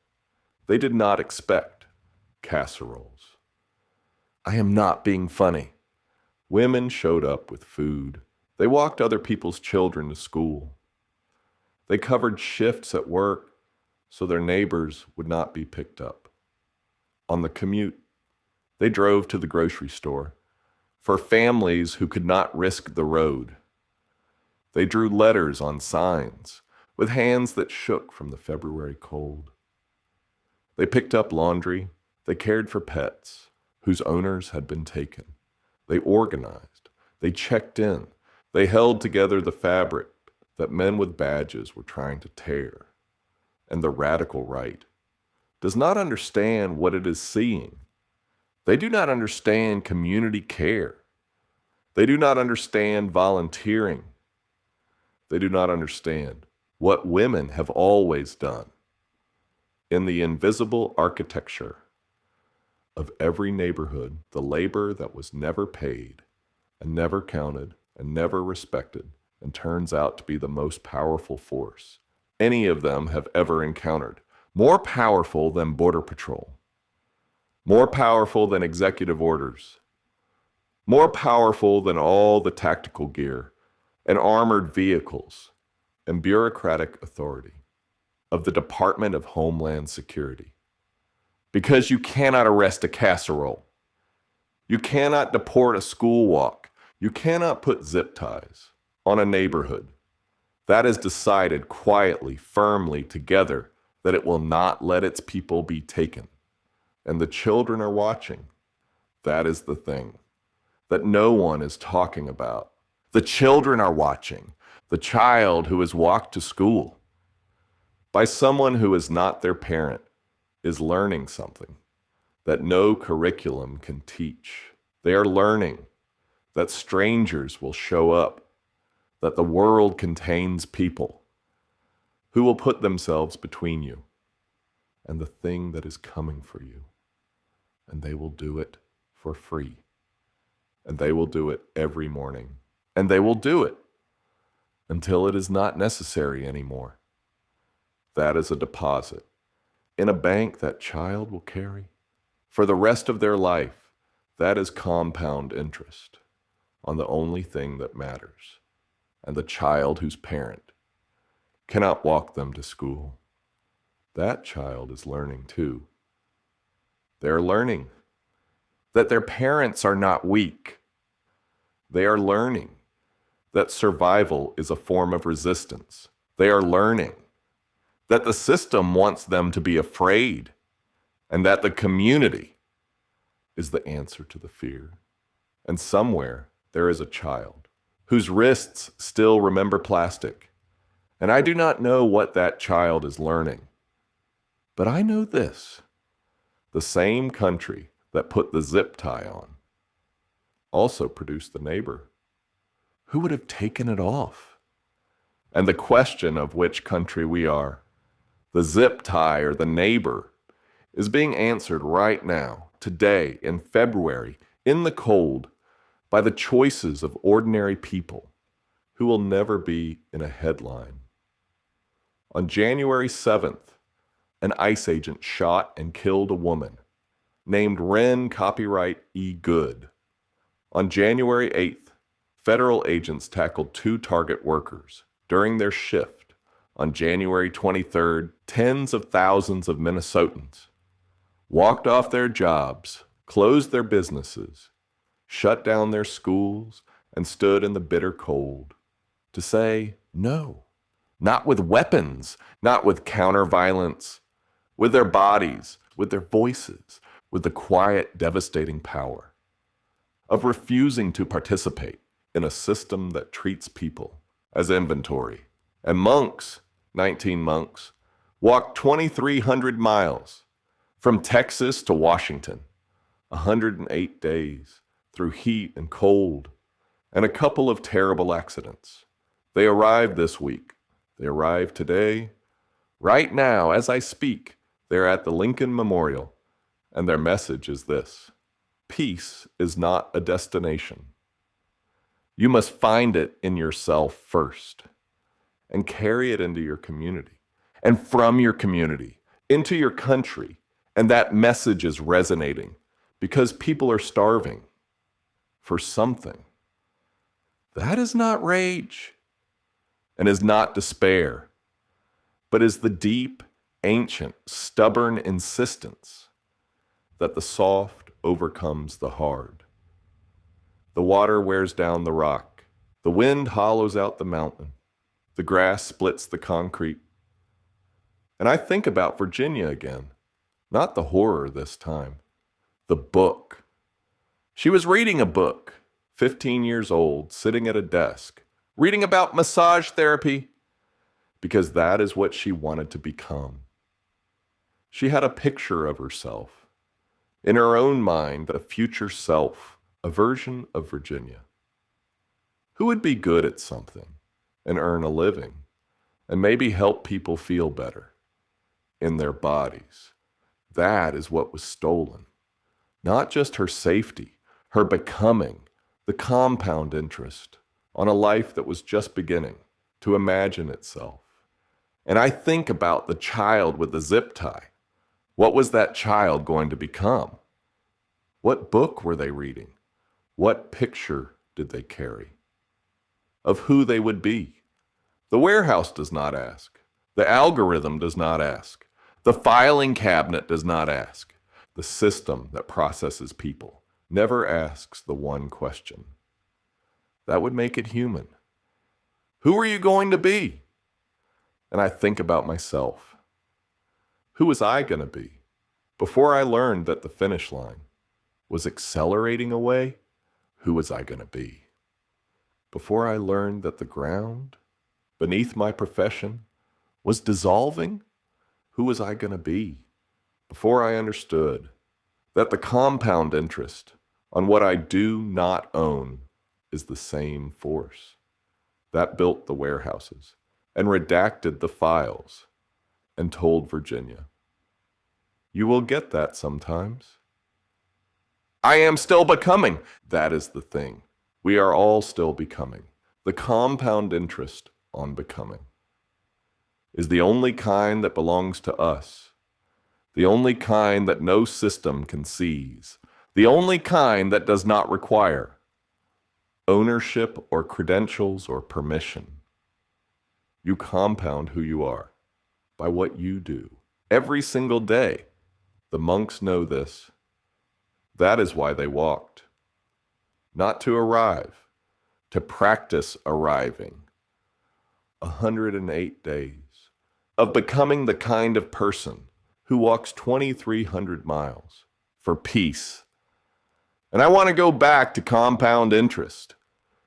they did not expect: casseroles. I am not being funny. Women showed up with food. They walked other people's children to school. They covered shifts at work so their neighbors would not be picked up. On the commute, they drove to the grocery store for families who could not risk the road. They drew letters on signs with hands that shook from the February cold. They picked up laundry. They cared for pets whose owners had been taken. They organized. They checked in. They held together the fabric that men with badges were trying to tear. And the radical right does not understand what it is seeing. They do not understand community care. They do not understand volunteering. They do not understand what women have always done in the invisible architecture of every neighborhood, the labor that was never paid and never counted and never respected and turns out to be the most powerful force any of them have ever encountered. More powerful than Border Patrol. More powerful than executive orders. More powerful than all the tactical gear and armored vehicles and bureaucratic authority of the Department of Homeland Security. Because you cannot arrest a casserole. You cannot deport a school walk. You cannot put zip ties on a neighborhood. That is decided quietly, firmly, together, that it will not let its people be taken. And the children are watching. That is the thing that no one is talking about. The children are watching. The child who has walked to school by someone who is not their parent is learning something that no curriculum can teach. They are learning that strangers will show up, that the world contains people who will put themselves between you and the thing that is coming for you. And they will do it for free. And they will do it every morning. And they will do it until it is not necessary anymore. That is a deposit in a bank that child will carry for the rest of their life. That is compound interest on the only thing that matters. And the child whose parent cannot walk them to school, that child is learning too. They're learning that their parents are not weak. They are learning that survival is a form of resistance. They are learning that the system wants them to be afraid and that the community is the answer to the fear. And somewhere there is a child whose wrists still remember plastic. And I do not know what that child is learning. But I know this: the same country that put the zip tie on also produced the neighbor who would have taken it off. And the question of which country we are, the zip tie or the neighbor, is being answered right now, today, in February, in the cold, by the choices of ordinary people who will never be in a headline. On January 7th, an ICE agent shot and killed a woman named Ren Copyright E. Good. On January 8th, federal agents tackled 2 Target workers during their shift On January 23rd, tens of thousands of Minnesotans walked off their jobs, closed their businesses, shut down their schools, and stood in the bitter cold to say no. Not with weapons, not with counter-violence, with their bodies, with their voices, with the quiet, devastating power of refusing to participate in a system that treats people as inventory. And monks, 19 monks, walked 2,300 miles from Texas to Washington, 108 days through heat and cold and a couple of terrible accidents. They arrived this week. They arrived today. Right now, as I speak, they're at the Lincoln Memorial, and their message is this: peace is not a destination. You must find it in yourself first and carry it into your community and from your community into your country. And that message is resonating because people are starving for something. That is not rage and is not despair, but is the deep, ancient, stubborn insistence that the soft overcomes the hard. The water wears down the rock. The wind hollows out the mountain. The grass splits the concrete. And I think about Virginia again, not the horror this time, the book. She was reading a book, 15 years old, sitting at a desk, reading about massage therapy, because that is what she wanted to become. She had a picture of herself, in her own mind, a future self, a version of Virginia, who would be good at something and earn a living and maybe help people feel better in their bodies. That is what was stolen. Not just her safety, her becoming, the compound interest on a life that was just beginning to imagine itself. And I think about the child with the zip tie. What was that child going to become? What book were they reading? What picture did they carry of who they would be? The warehouse does not ask. The algorithm does not ask. The filing cabinet does not ask. The system that processes people never asks the one question. That would make it human. Who are you going to be? And I think about myself. Who was I going to be before I learned that the finish line was accelerating away? Who was I going to be? Before I learned that the ground beneath my profession was dissolving? Who was I going to be? Before I understood that the compound interest on what I do not own is the same force that built the warehouses and redacted the files and told Virginia, you will get that sometimes. I am still becoming. That is the thing. We are all still becoming. The compound interest on becoming is the only kind that belongs to us, the only kind that no system can seize, the only kind that does not require ownership or credentials or permission. You compound who you are by what you do every single day. The monks know this. That is why they walked. Not to arrive, to practice arriving. 108 days of becoming the kind of person who walks 2,300 miles for peace. And I want to go back to compound interest,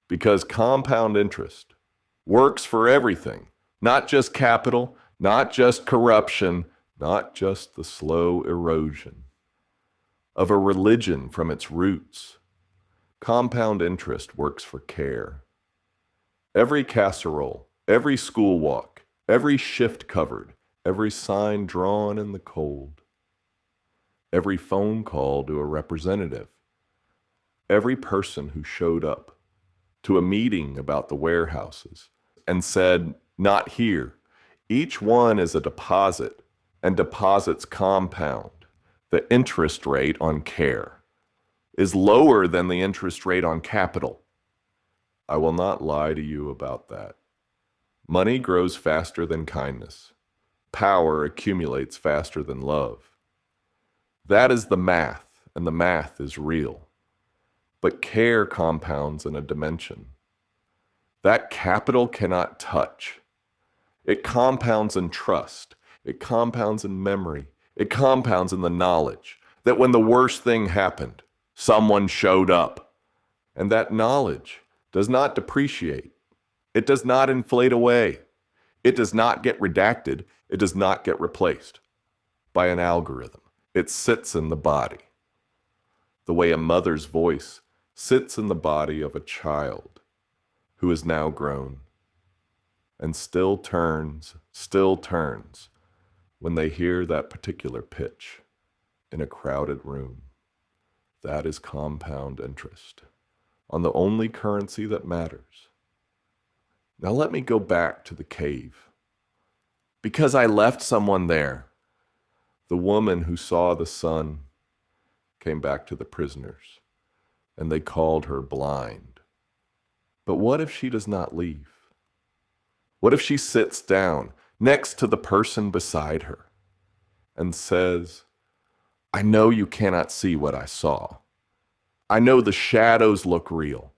because compound interest works for everything, not just capital, not just corruption, not just the slow erosion of a religion from its roots. Compound interest works for care. Every casserole, every school walk, every shift covered, every sign drawn in the cold, every phone call to a representative, every person who showed up to a meeting about the warehouses and said, not here. Each one is a deposit, and deposits compound. The interest rate on care is lower than the interest rate on capital. I will not lie to you about that. Money grows faster than kindness. Power accumulates faster than love. That is the math, and the math is real. But care compounds in a dimension that capital cannot touch. It compounds in trust. It compounds in memory. It compounds in the knowledge that when the worst thing happened, someone showed up. And that knowledge does not depreciate. It does not inflate away. It does not get redacted. It does not get replaced by an algorithm. It sits in the body, the way a mother's voice sits in the body of a child who is now grown and still turns when they hear that particular pitch in a crowded room. That is compound interest on the only currency that matters. Now let me go back to the cave. Because I left someone there, the woman who saw the sun came back to the prisoners, and they called her blind. But what if she does not leave? What if she sits down next to the person beside her and says, I know you cannot see what I saw. I know the shadows look real.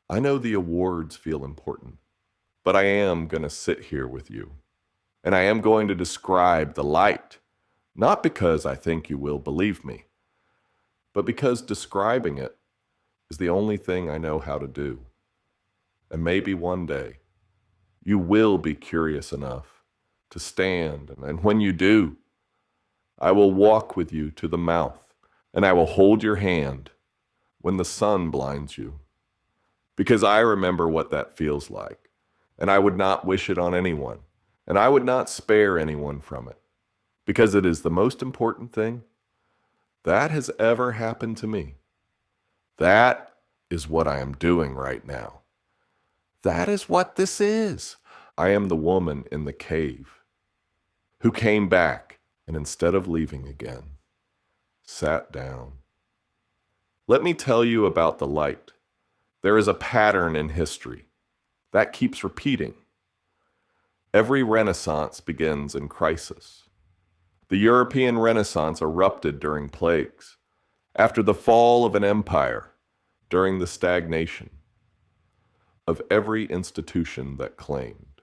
I know the awards feel important. But I am going to sit here with you, and I am going to describe the light, not because I think you will believe me, but because describing it is the only thing I know how to do. And maybe one day you will be curious enough to stand, and when you do, I will walk with you to the mouth, and I will hold your hand when the sun blinds you, because I remember what that feels like. And I would not wish it on anyone, and I would not spare anyone from it, because it is the most important thing that has ever happened to me. That is what I am doing right now. That is what this is. I am the woman in the cave who came back and instead of leaving again, sat down. Let me tell you about the light. There is a pattern in history that keeps repeating. Every Renaissance begins in crisis. The European Renaissance erupted during plagues, after the fall of an empire, during the stagnation of every institution that claimed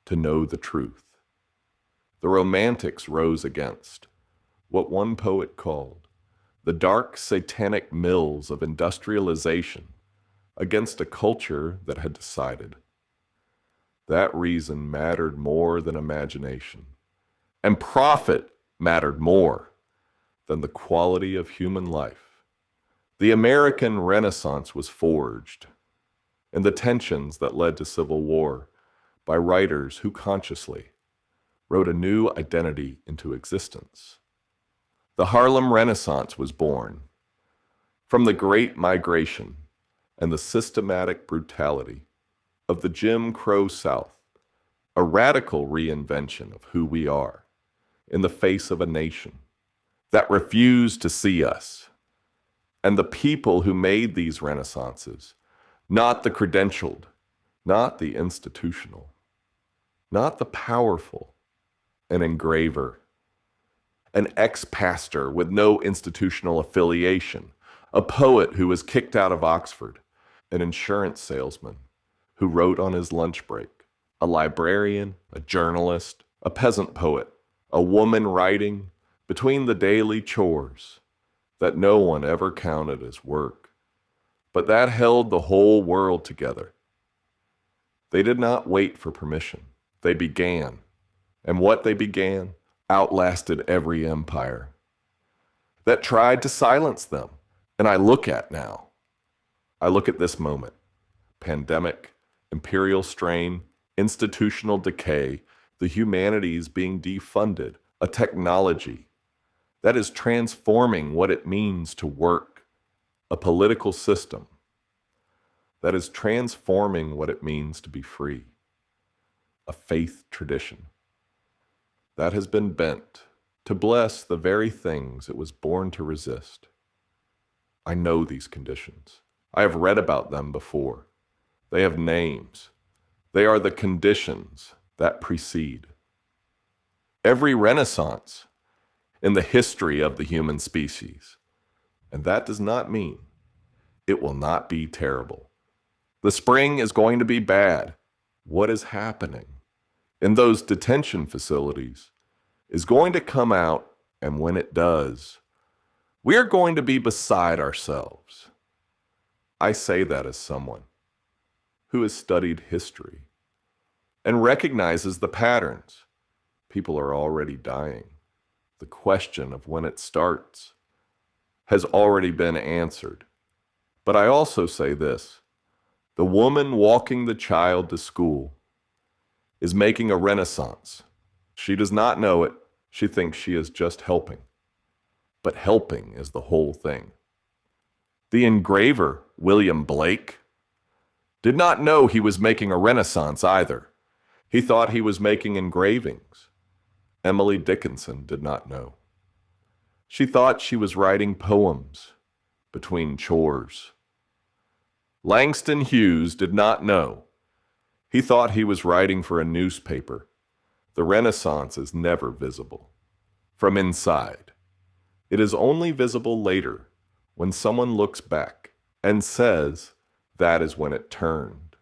to know the truth. The Romantics rose against what one poet called the dark satanic mills of industrialization, against a culture that had decided that reason mattered more than imagination, and profit mattered more than the quality of human life. The American Renaissance was forged in the tensions that led to civil war by writers who consciously wrote a new identity into existence. The Harlem Renaissance was born from the Great Migration and the systematic brutality of the Jim Crow South, a radical reinvention of who we are in the face of a nation that refused to see us, and the people who made these renaissances, not the credentialed, not the institutional, not the powerful, an engraver, an ex-pastor with no institutional affiliation, a poet who was kicked out of Oxford, an insurance salesman who wrote on his lunch break, a librarian, a journalist, a peasant poet, a woman writing between the daily chores that no one ever counted as work, but that held the whole world together. They did not wait for permission. They began, and what they began outlasted every empire that tried to silence them. And I look at now. I look at this moment. Pandemic, imperial strain, institutional decay, the humanities being defunded, a technology that is transforming what it means to work, a political system that is transforming what it means to be free, a faith tradition that has been bent to bless the very things it was born to resist. I know these conditions. I have read about them before. They have names. They are the conditions that precede. Every renaissance in the history of the human species, and that does not mean it will not be terrible. The spring is going to be bad. What is happening in those detention facilities is going to come out, and when it does, we are going to be beside ourselves. I say that as someone who has studied history and recognizes the patterns. People are already dying. The question of when it starts has already been answered. But I also say this: the woman walking the child to school is making a renaissance. She does not know it. She thinks she is just helping. But helping is the whole thing. The engraver, William Blake, did not know he was making a renaissance either. He thought he was making engravings. Emily Dickinson did not know. She thought she was writing poems between chores. Langston Hughes did not know. He thought he was writing for a newspaper. The Renaissance is never visible from inside. It is only visible later when someone looks back and says that is when it turned.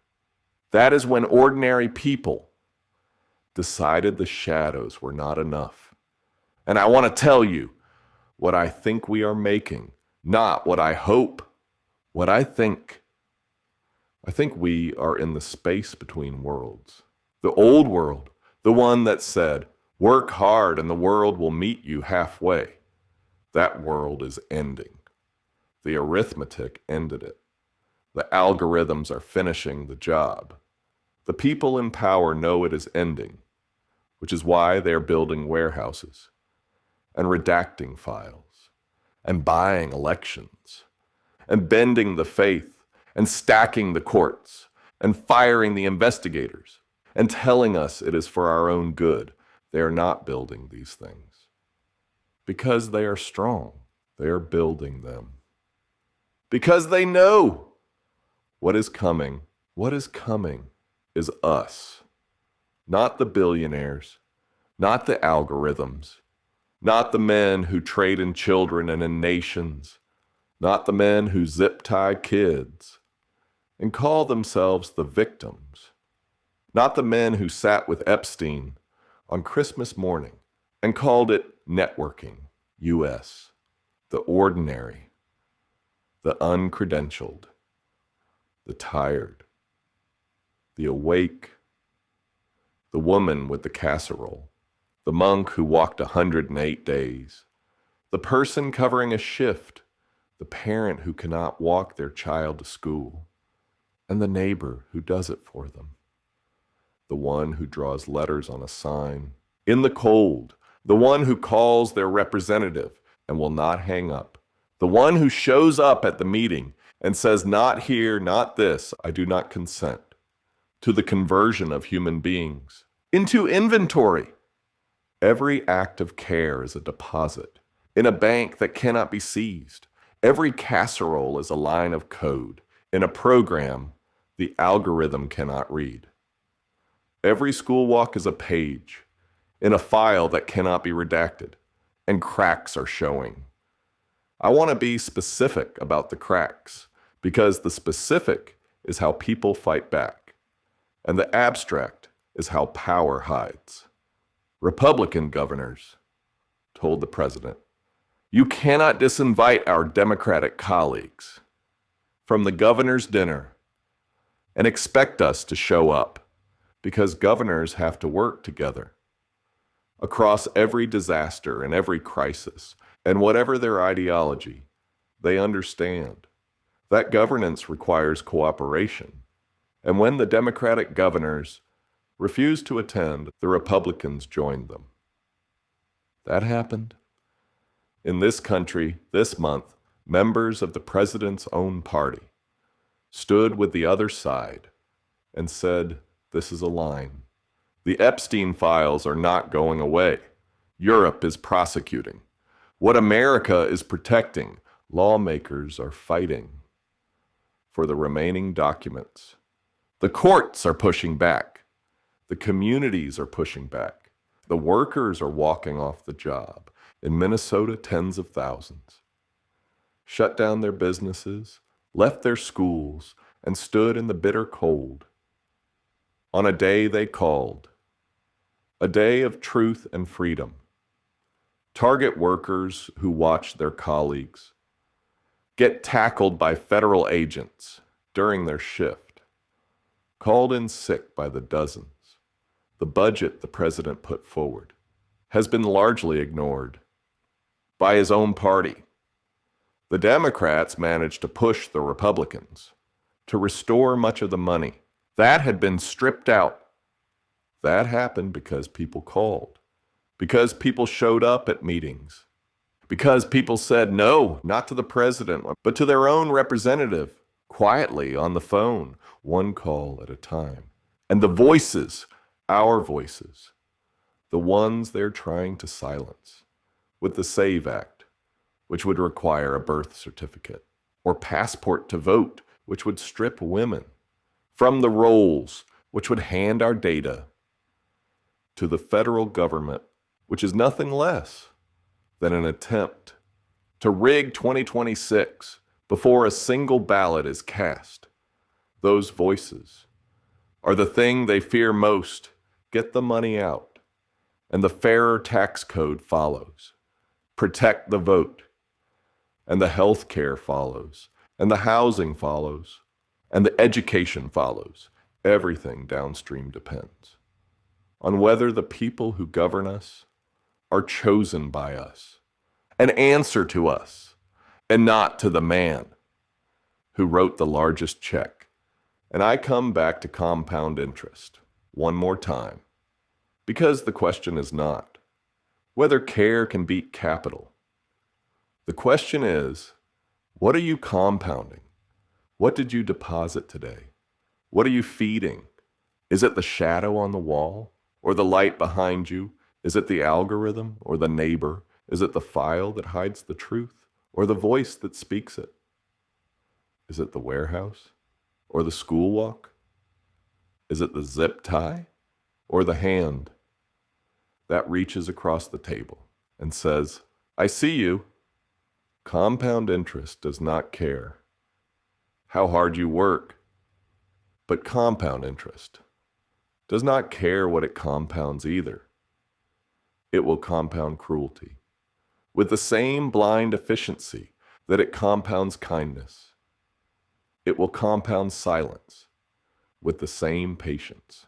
That is when ordinary people decided the shadows were not enough. And I want to tell you what I think we are making, not what I hope, what I think. I think we are in the space between worlds. The old world, the one that said, work hard and the world will meet you halfway. That world is ending. The arithmetic ended it. The algorithms are finishing the job. The people in power know it is ending, which is why they are building warehouses and redacting files and buying elections and bending the faith and stacking the courts and firing the investigators and telling us it is for our own good. They are not building these things because they are strong. They are building them because they know what is coming. What is coming is us, not the billionaires, not the algorithms, not the men who trade in children and in nations, not the men who zip tie kids and call themselves the victims, not the men who sat with Epstein on Christmas morning and called it networking US, the ordinary, the uncredentialed, the tired, the awake, the woman with the casserole, the monk who walked 108 days, the person covering a shift, the parent who cannot walk their child to school, and the neighbor who does it for them, the one who draws letters on a sign, in the cold, the one who calls their representative and will not hang up, the one who shows up at the meeting and says, not here, not this, I do not consent to the conversion of human beings into inventory. Every act of care is a deposit in a bank that cannot be seized. Every casserole is a line of code in a program the algorithm cannot read. Every school walk is a page in a file that cannot be redacted, and cracks are showing. I want to be specific about the cracks because the specific is how people fight back, and the abstract is how power hides. Republican governors told the president, "You cannot disinvite our Democratic colleagues from the governor's dinner and expect us to show up, because governors have to work together across every disaster and every crisis, and whatever their ideology, they understand that governance requires cooperation. And when the Democratic governors refused to attend, the Republicans joined them." That happened. In this country, this month, members of the president's own party stood with the other side and said, this is a line. The Epstein files are not going away. Europe is prosecuting. What America is protecting, lawmakers are fighting for the remaining documents, The courts are pushing back. The communities are pushing back. The workers are walking off the job. In Minnesota, tens of thousands shut down their businesses, left their schools, and stood in the bitter cold on a day they called a day of truth and freedom. Target workers who watch their colleagues get tackled by federal agents during their shift, called in sick by the dozens. The budget the president put forward has been largely ignored by his own party. The Democrats managed to push the Republicans to restore much of the money that had been stripped out. That happened because people called, because people showed up at meetings, because people said no, not to the president, but to their own representative, quietly on the phone, one call at a time. And the voices, our voices, the ones they're trying to silence with the SAVE Act, which would require a birth certificate, or passport to vote, which would strip women from the rolls, which would hand our data to the federal government, which is nothing less than an attempt to rig 2026 before a single ballot is cast. Those voices are the thing they fear most. Get the money out, and the fairer tax code follows. Protect the vote, and the health care follows, and the housing follows, and the education follows. Everything downstream depends on whether the people who govern us are chosen by us and answer to us, and not to the man who wrote the largest check. And I come back to compound interest one more time, because the question is not whether care can beat capital. The question is, what are you compounding? What did you deposit today? What are you feeding? Is it the shadow on the wall or the light behind you? Is it the algorithm or the neighbor? Is it the file that hides the truth or the voice that speaks it? Is it the warehouse or the school walk? Is it the zip tie or the hand that reaches across the table and says, I see you? Compound interest does not care how hard you work, but compound interest does not care what it compounds either. It will compound cruelty with the same blind efficiency that it compounds kindness. It will compound silence with the same patience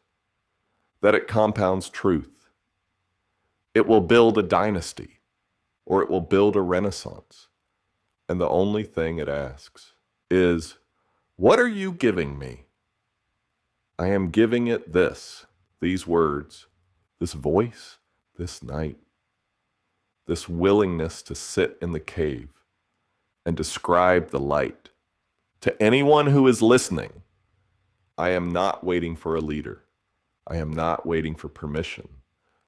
that it compounds truth. It will build a dynasty, or it will build a renaissance. And the only thing it asks is, what are you giving me? I am giving it this, these words, this voice, this night, this willingness to sit in the cave and describe the light. To anyone who is listening, I am not waiting for a leader. I am not waiting for permission.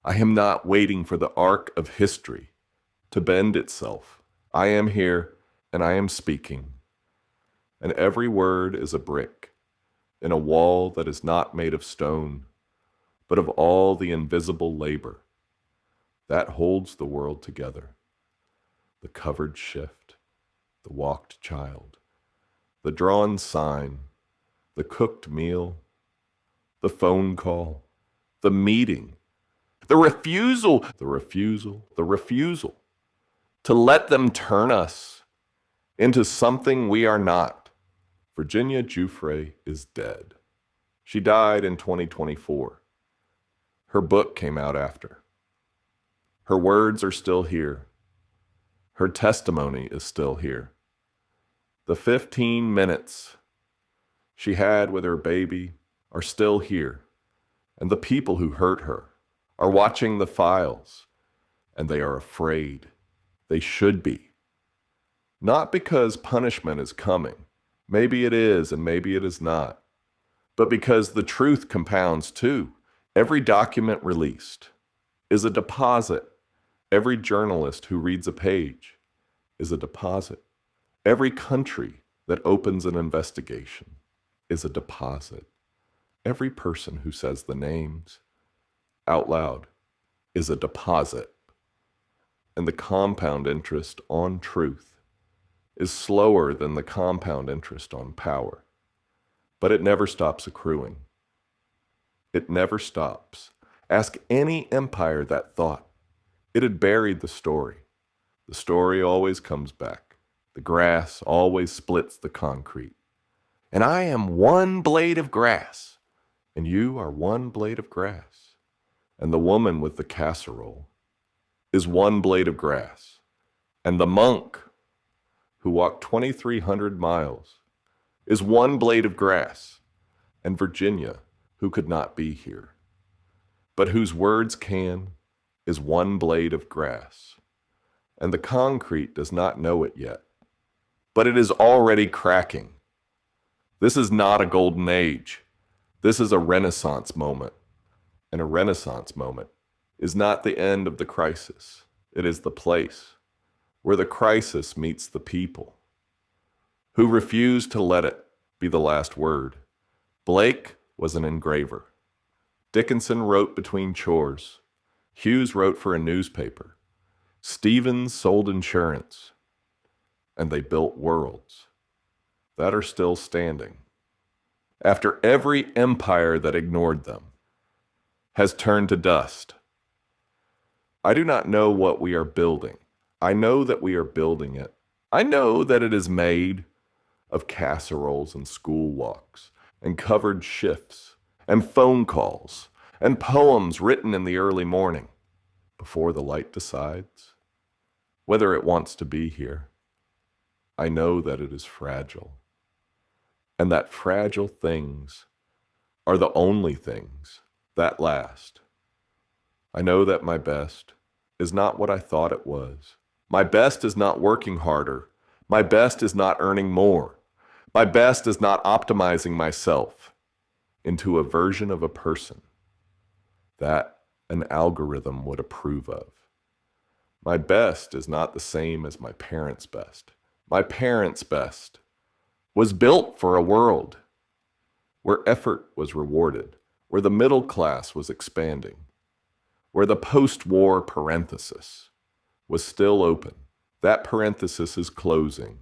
I am not waiting for the arc of history to bend itself. I am here and I am speaking. And every word is a brick in a wall that is not made of stone, but of all the invisible labor that holds the world together. The covered shift, the walked child, the drawn sign, the cooked meal, the phone call, the meeting, the refusal to let them turn us into something we are not. Virginia Giuffre is dead. She died in 2024. Her book came out after. Her words are still here. Her testimony is still here. The 15 minutes she had with her baby are still here. And the people who hurt her are watching the files, and they are afraid. They should be. Not because punishment is coming. Maybe it is, and maybe it is not. But because the truth compounds too. Every document released is a deposit. Every journalist who reads a page is a deposit. Every country that opens an investigation is a deposit. Every person who says the names out loud is a deposit, and the compound interest on truth is slower than the compound interest on power, but it never stops accruing. It never stops. Ask any empire that thought. It had buried the story. The story always comes back. The grass always splits the concrete. And I am one blade of grass, and you are one blade of grass. And the woman with the casserole is one blade of grass. And the monk who walked 2,300 miles is one blade of grass. And Virginia, who could not be here, but whose words can, is one blade of grass. And the concrete does not know it yet, but it is already cracking. This is not a golden age. This is a Renaissance moment. And a Renaissance moment is not the end of the crisis. It is the place where the crisis meets the people who refuse to let it be the last word. Blake was an engraver. Dickinson wrote between chores. Hughes wrote for a newspaper. Stevens sold insurance. And they built worlds that are still standing after every empire that ignored them has turned to dust. I do not know what we are building. I know that we are building it. I know that it is made of casseroles and school walks and covered shifts and phone calls and poems written in the early morning before the light decides whether it wants to be here. I know that it is fragile, and that fragile things are the only things that last. I know that my best is not what I thought it was. My best is not working harder. My best is not earning more. My best is not optimizing myself into a version of a person that an algorithm would approve of. My best is not the same as my parents' best. My parents' best was built for a world where effort was rewarded, where the middle class was expanding, where the post-war parenthesis was still open. That parenthesis is closing.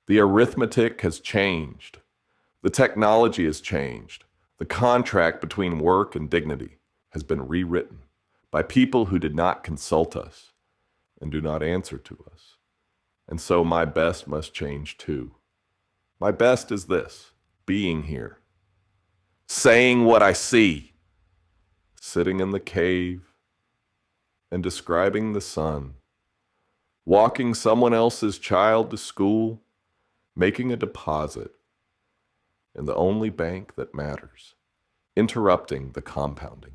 The arithmetic has changed. The technology has changed. The contract between work and dignity has been rewritten by people who did not consult us and do not answer to us. And so my best must change too. My best is this: being here, saying what I see, sitting in the cave and describing the sun, walking someone else's child to school, making a deposit in the only bank that matters, interrupting the compounding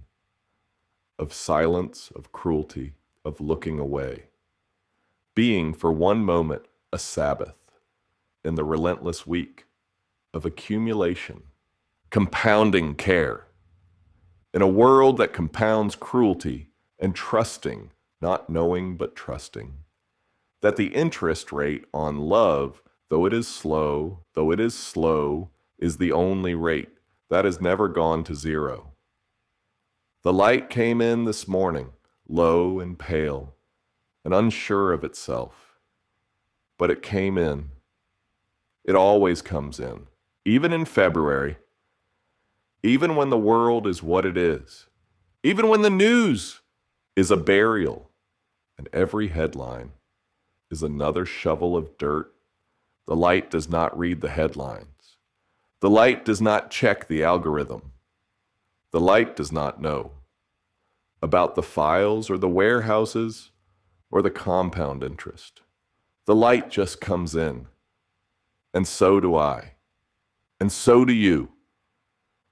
of silence, of cruelty, of looking away, being for one moment a Sabbath in the relentless week of accumulation, compounding care, in a world that compounds cruelty and trusting, not knowing but trusting, that the interest rate on love, though it is slow, is the only rate that has never gone to zero. The light came in this morning, low and pale, and unsure of itself. But it came in. It always comes in, even in February, even when the world is what it is, even when the news is a burial, and every headline is another shovel of dirt. The light does not read the headlines. The light does not check the algorithm. The light does not know about the files or the warehouses or the compound interest. The light just comes in. And so do I. And so do you.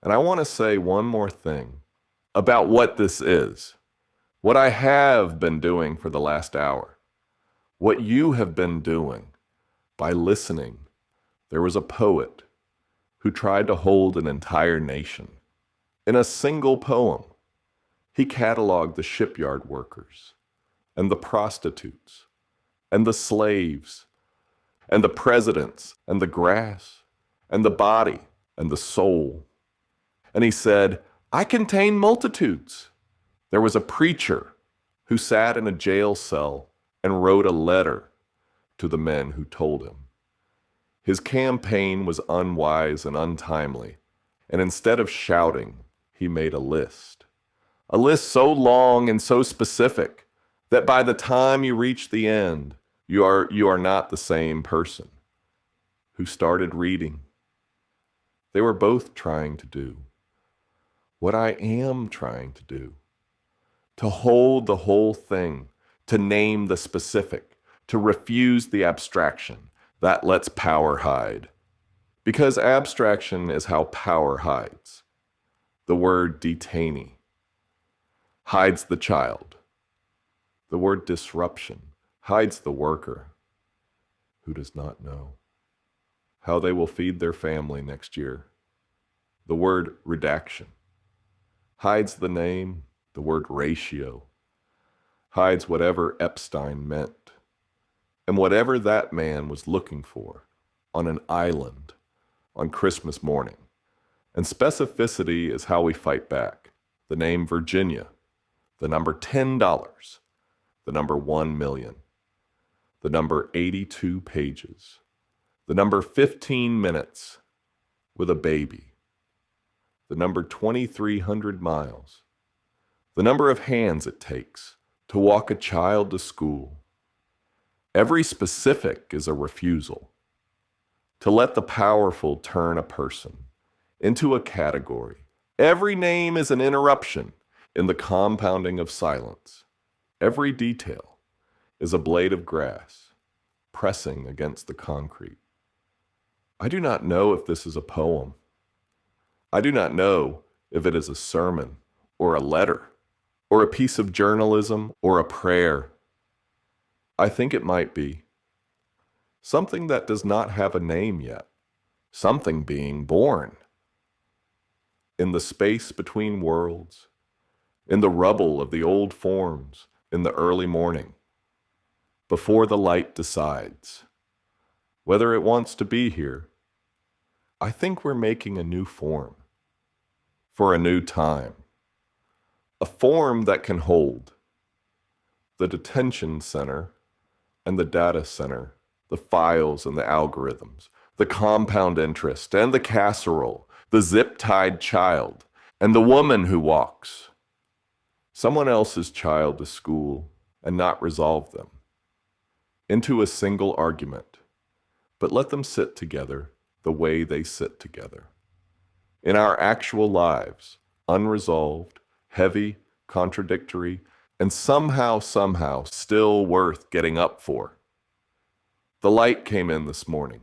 And I want to say one more thing about what this is. What I have been doing for the last hour. What you have been doing by listening. There was a poet who tried to hold an entire nation. In a single poem, he cataloged the shipyard workers and the prostitutes and the slaves and the presidents and the grass and the body and the soul. And he said, I contain multitudes. There was a preacher who sat in a jail cell and wrote a letter to the men who told him. His campaign was unwise and untimely, and instead of shouting, he made a list. A list so long and so specific that by the time you reach the end, you are not the same person who started reading. They were both trying to do what I am trying to do, to hold the whole thing, to name the specific, to refuse the abstraction that lets power hide. Because abstraction is how power hides. The word detainee hides the child. The word disruption hides the worker who does not know how they will feed their family next year. The word redaction hides the name. The word ratio hides whatever Epstein meant and whatever that man was looking for on an island on Christmas morning. And specificity is how we fight back. The name Virginia, the number $10, the number 1 million, the number 82 pages, the number 15 minutes with a baby, the number 2,300 miles, the number of hands it takes to walk a child to school. Every specific is a refusal to let the powerful turn a person into a category. Every name is an interruption in the compounding of silence. Every detail is a blade of grass pressing against the concrete. I do not know if this is a poem. I do not know if it is a sermon or a letter or a piece of journalism or a prayer. I think it might be something that does not have a name yet, something being born. In the space between worlds, in the rubble of the old forms, in the early morning, before the light decides whether it wants to be here, I think we're making a new form for a new time, a form that can hold the detention center and the data center, the files and the algorithms, the compound interest and the casserole, the zip-tied child and the woman who walks someone else's child to school and not resolve them into a single argument, but let them sit together the way they sit together. In our actual lives, unresolved, heavy, contradictory, and somehow still worth getting up for. The light came in this morning,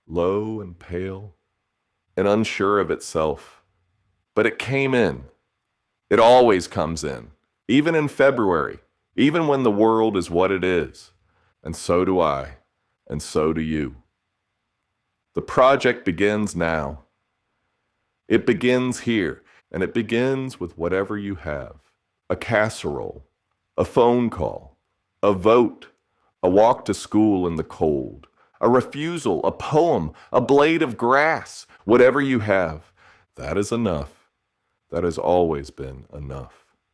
low and pale and unsure of itself, but it came in. It always comes in, even in February, even when the world is what it is. And so do I, and so do you. The project begins now. It begins here, and it begins with whatever you have. A casserole, a phone call, a vote, a walk to school in the cold, a refusal, a poem, a blade of grass, whatever you have. That is enough. That has always been enough.